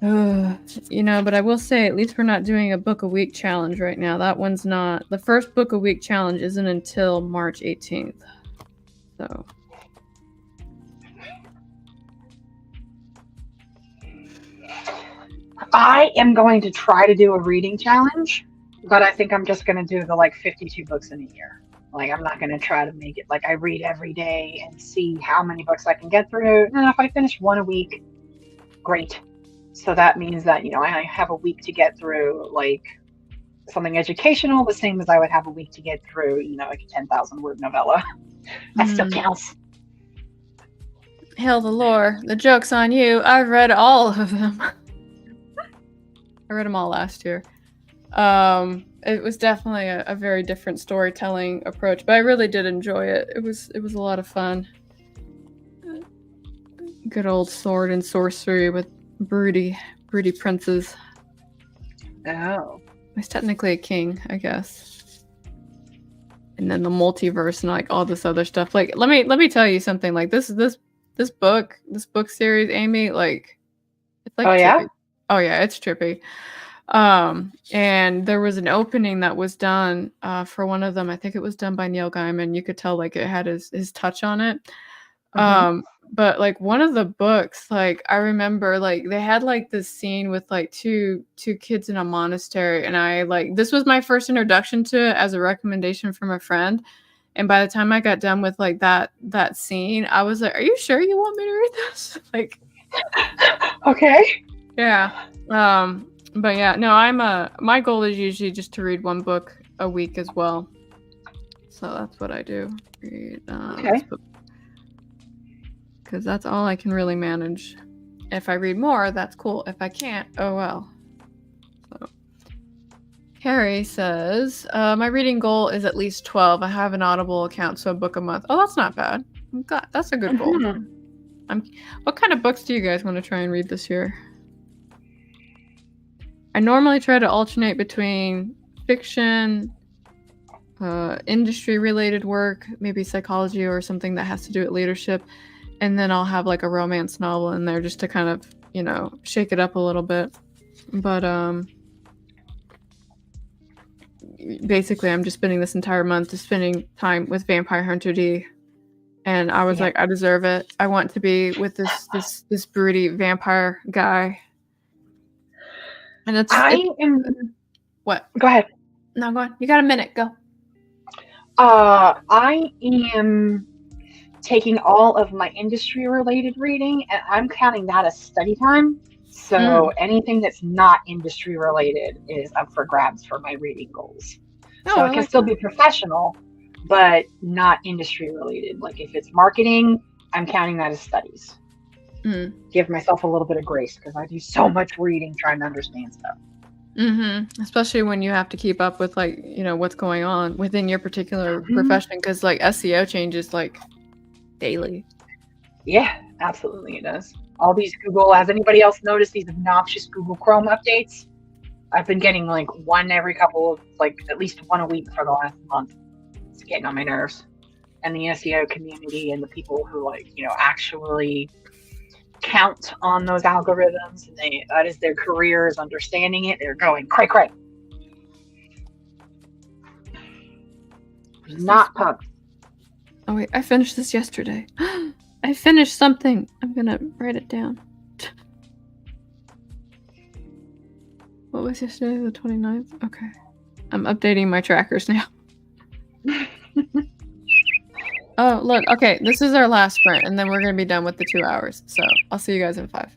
But I will say, at least we're not doing a book a week challenge right now. That one's not. The first book a week challenge isn't until March 18th. So. I am going to try to do a reading challenge, but I think I'm just going to do the 52 books in a year. I'm not going to try to make it like I read every day and see how many books I can get through. And if I finish one a week, great. So that means that, I have a week to get through something educational, the same as I would have a week to get through, a 10,000 word novella. That still counts. Hail the lore. The joke's on you. I've read all of them. I read them all last year. It was definitely a very different storytelling approach, but I really did enjoy it. It was a lot of fun. Good old sword and sorcery with broody princes. Oh. He's technically a king, I guess. And then the multiverse and all this other stuff. Let me tell you something. This book series, Amy, it's oh, trippy. yeah? Oh yeah, it's trippy. And there was an opening that was done for one of them. I think it was done by Neil Gaiman. You could tell it had his touch on it. Mm-hmm. But one of the books, I remember they had this scene with two kids in a monastery, and I this was my first introduction to it as a recommendation from a friend. And by the time I got done with that scene, I was like, "Are you sure you want me to read this?" Okay. Yeah. But yeah, no, my goal is usually just to read one book a week as well. So that's what I do. Read okay. Because that's all I can really manage. If I read more, that's cool. If I can't, oh well. So Carrie says, my reading goal is at least 12. I have an Audible account, so a book a month. Oh, that's not bad. That's a good goal. What kind of books do you guys want to try and read this year? I normally try to alternate between fiction, industry-related work, maybe psychology or something that has to do with leadership, and then I'll have a romance novel in there just to kind of, shake it up a little bit. But basically, I'm just spending this entire month just spending time with Vampire Hunter D, and I was like, I deserve it. I want to be with this broody vampire guy. And what? Go ahead. No, go on. You got a minute. Go. I am taking all of my industry-related reading, and I'm counting that as study time. So anything that's not industry-related is up for grabs for my reading goals. So it can still be professional, but not industry-related. If it's marketing, I'm counting that as studies. Give myself a little bit of grace because I do so much reading trying to understand stuff. Especially when you have to keep up with what's going on within your particular profession, because SEO changes daily. Yeah, absolutely it does. All these Google, has anybody else noticed these obnoxious Google Chrome updates? I've been getting one every couple of at least one a week for the last month. It's getting on my nerves. And the SEO community and the people who actually count on those algorithms, and that is their career, is understanding it. They're going cray. Not pumped. Oh wait, I finished this yesterday. I finished something. I'm gonna write it down. What was yesterday? The 29th? Okay. I'm updating my trackers now. Oh, look. Okay, this is our last sprint, and then we're going to be done with the 2 hours. So I'll see you guys in 5.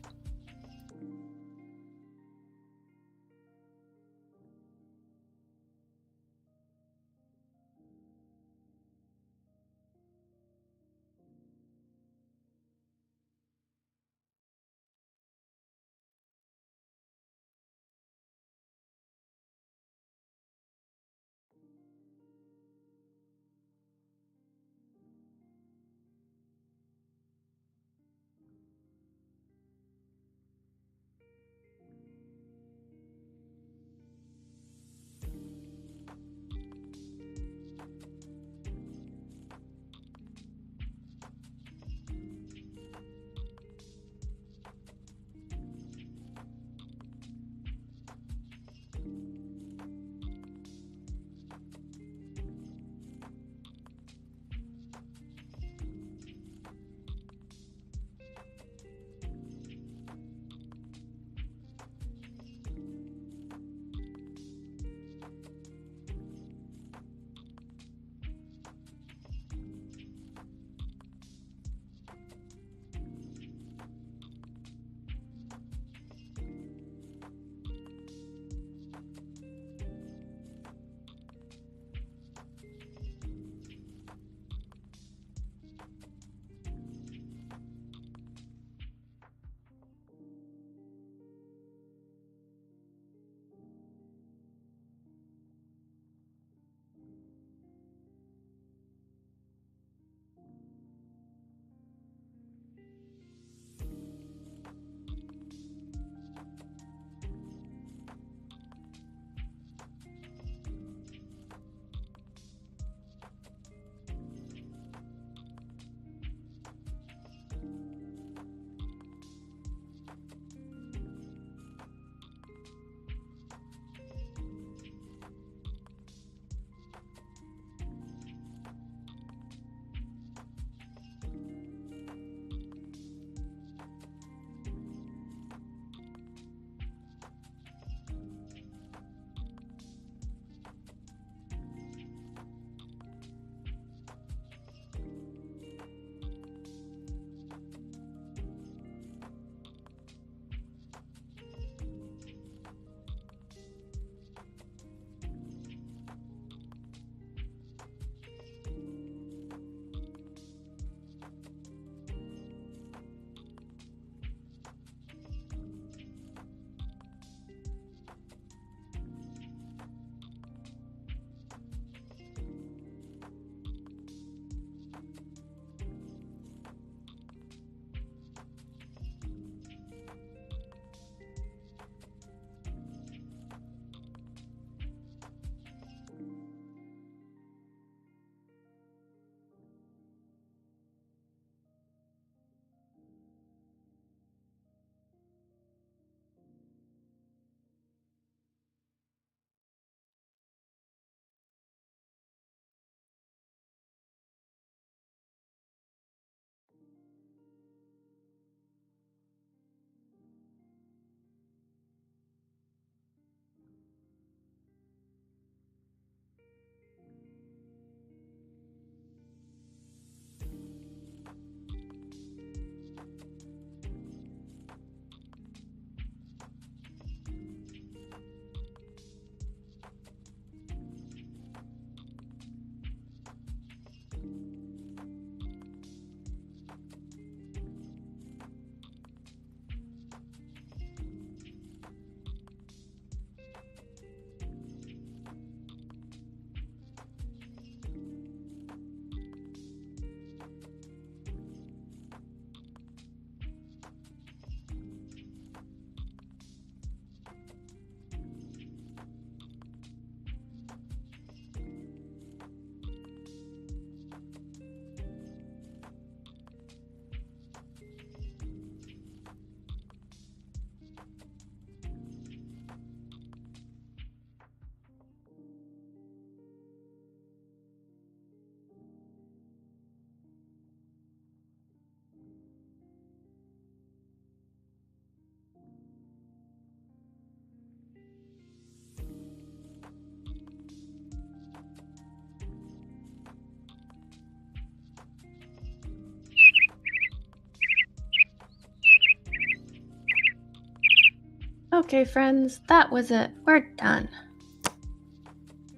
Okay, friends, that was it. We're done.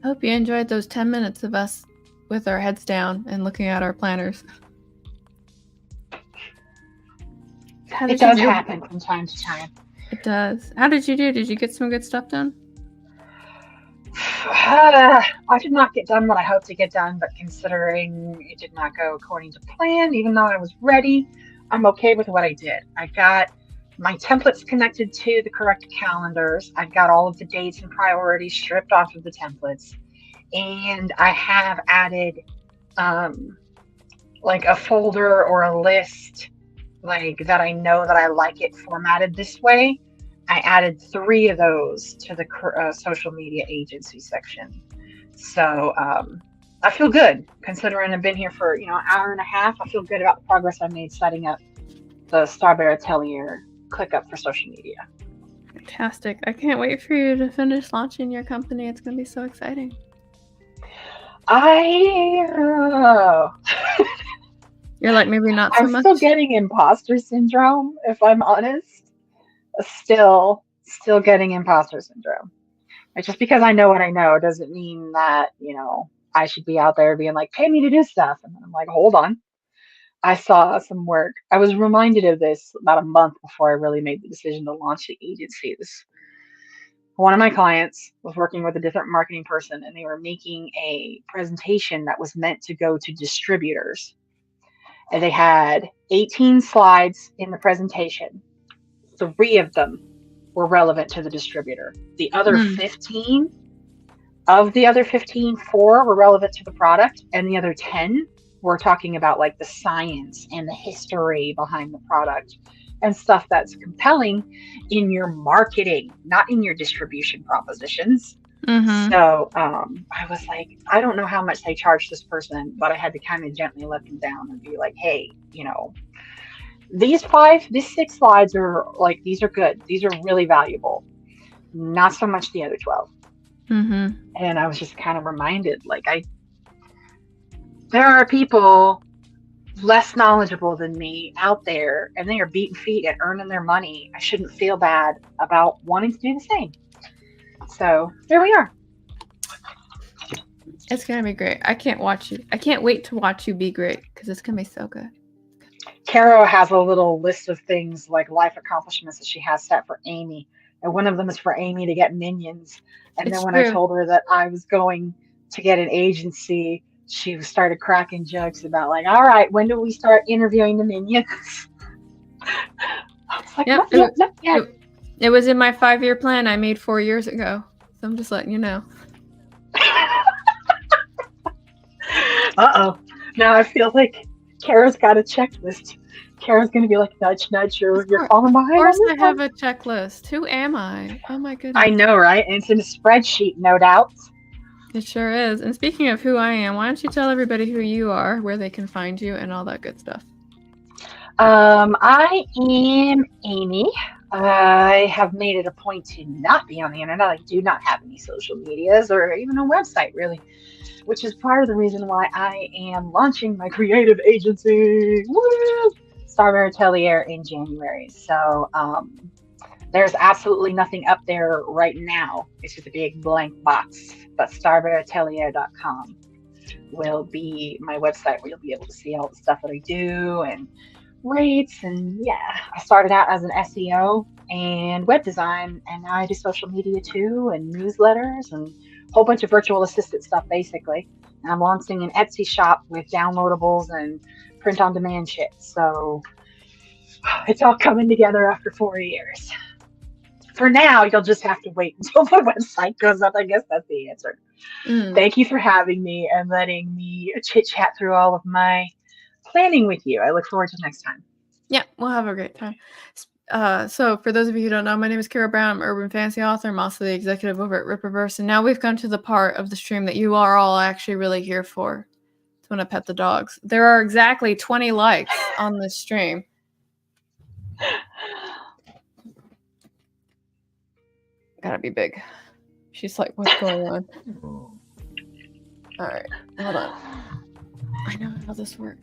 Hope you enjoyed those 10 minutes of us with our heads down and looking at our planners. It does happen from time to time. It does. How did you do? Did you get some good stuff done? I did not get done what I hoped to get done, but considering it did not go according to plan, even though I was ready, I'm okay with what I did. I got my templates connected to the correct calendars. I've got all of the dates and priorities stripped off of the templates. And I have added like a folder or a list like that I know that I like it formatted this way. I added 3 of those to the social media agency section. So I feel good considering I've been here for, an hour and a half. I feel good about the progress I made setting up the Starbear Atelier ClickUp for social media. Fantastic. I can't wait for you to finish launching your company. It's going to be so exciting. You're like, maybe not so much. I'm still getting imposter syndrome, if I'm honest. Still getting imposter syndrome. Like, just because I know what I know doesn't mean that, I should be out there being like, pay me to do stuff. And then I'm like, hold on. I saw some work. I was reminded of this about a month before I really made the decision to launch the agency. One of my clients was working with a different marketing person, and they were making a presentation that was meant to go to distributors. And they had 18 slides in the presentation. 3 of them were relevant to the distributor. The other 15, of the other 15, 4 were relevant to the product, and the other 10 were talking about like the science and the history behind the product and stuff that's compelling in your marketing, not in your distribution propositions. Mm-hmm. So I was like, I don't know how much they charged this person, but I had to kind of gently let them down and be like, hey, these 6 slides are like, these are good. These are really valuable. Not so much the other 12. Mm-hmm. And I was just kind of reminded, like, there are people less knowledgeable than me out there, and they are beating feet and earning their money. I shouldn't feel bad about wanting to do the same. So here we are. It's going to be great. I can't wait to watch you be great, because it's going to be so good. Carrow has a little list of things like life accomplishments that she has set for Amy. And one of them is for Amy to get minions. And then when I told her that I was going to get an agency, she started cracking jokes about like, all right, when do we start interviewing the minions? I was like, not yet. It was in my 5-year plan I made 4 years ago. So I'm just letting you know. Uh-oh. Now I feel like Carrow's got a checklist. Carrow's going to be like, nudge, nudge, you're falling behind. Of course I have a checklist. Who am I? Oh my goodness. I know, right? And it's in a spreadsheet, no doubt. It sure is. And speaking of who I am, why don't you tell everybody who you are, where they can find you, and all that good stuff. I am Amy. I have made it a point to not be on the internet. I do not have any social medias or even a website, really, which is part of the reason why I am launching my creative agency, Starbear Atelier, in January. So there's absolutely nothing up there right now. It's just a big blank box. But starbearatelier.com will be my website where you'll be able to see all the stuff that I do and rates. And yeah, I started out as an SEO and web design, and now I do social media too, and newsletters and a whole bunch of virtual assistant stuff, basically. And I'm launching an Etsy shop with downloadables and print on demand shit. So it's all coming together after 4 years. For now, you'll just have to wait until the website goes up. I guess that's the answer. Thank you for having me and letting me chit-chat through all of my planning with you. I look forward to next time. Yeah, we'll have a great time. So for those of you who don't know, my name is Carrow Brown. I'm an urban fantasy author. I'm also the executive over at Ripperverse. And now we've come to the part of the stream that you are all actually really here for. It's when I pet the dogs. There are exactly 20 likes on this stream. Gotta be big. She's like, what's going on? All right, hold on. I know how this works.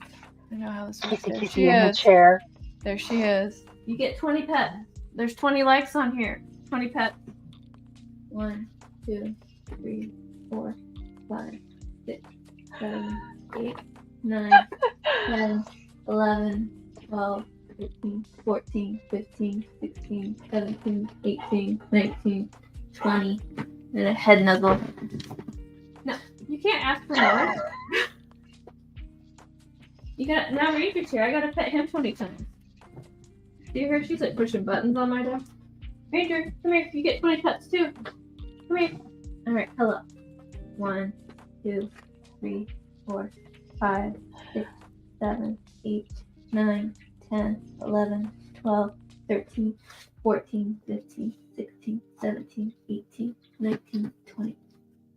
There she is. Chair. There she is. You get 20 pets. There's 20 likes on here. 20 pets. 1, 2, 3, 4, 5, 6, 7, 8, 9, 10, 11, 12, 13, 14, 15, 16, 17, 18, 19, 20, and a head nuzzle. No, you can't ask for more. You got now Ranger's here. I gotta pet him 20 times. See her? She's like pushing buttons on my desk. Ranger, come here. You get 20 pets too. Come here. All right, hello. 1, 2, 3, 4, 5, 6, 7, 8, 9, 10, 11, 12, 13, 14, 15, 16, 17, 18, 19, 20.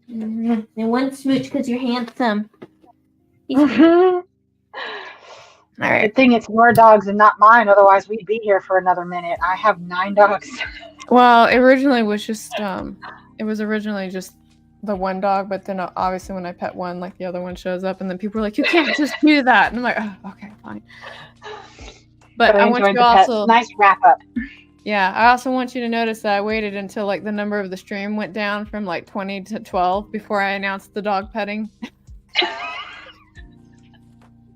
And one smooch because you're handsome. All right. Good thing it's your dogs and not mine. Otherwise, we'd be here for another minute. I have 9 dogs. Well, it originally was just the one dog, but then obviously when I pet one, like the other one shows up, and then people are like, "You can't just do that," and I'm like, "Oh, okay, fine." But I want you also nice wrap up. Yeah, I also want you to notice that I waited until like the number of the stream went down from like 20 to 12 before I announced the dog petting.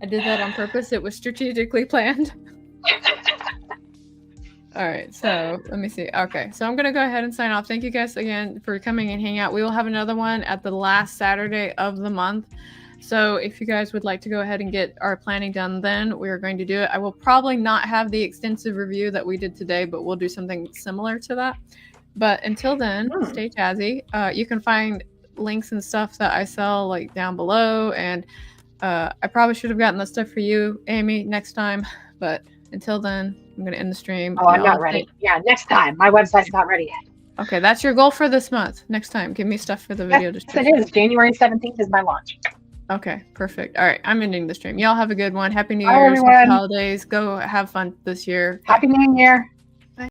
I did that on purpose. It was strategically planned. All right, so let me see. Okay, so I'm going to go ahead and sign off. Thank you guys again for coming and hanging out. We will have another one at the last Saturday of the month. So if you guys would like to go ahead and get our planning done then, we are going to do it. I will probably not have the extensive review that we did today, but we'll do something similar to that. But until then, stay jazzy. You can find links and stuff that I sell like down below. And I probably should have gotten that stuff for you, Amy, next time. But until then, I'm going to end the stream. Oh, I'm not ready. Yeah, next time. My website's not ready yet. Okay, that's your goal for this month. Next time, give me stuff for the video description. Yes, it is. January 17th is my launch. Okay, perfect. All right, I'm ending the stream. Y'all have a good one. Happy New Year's. Happy holidays. Go have fun this year. Happy New Year.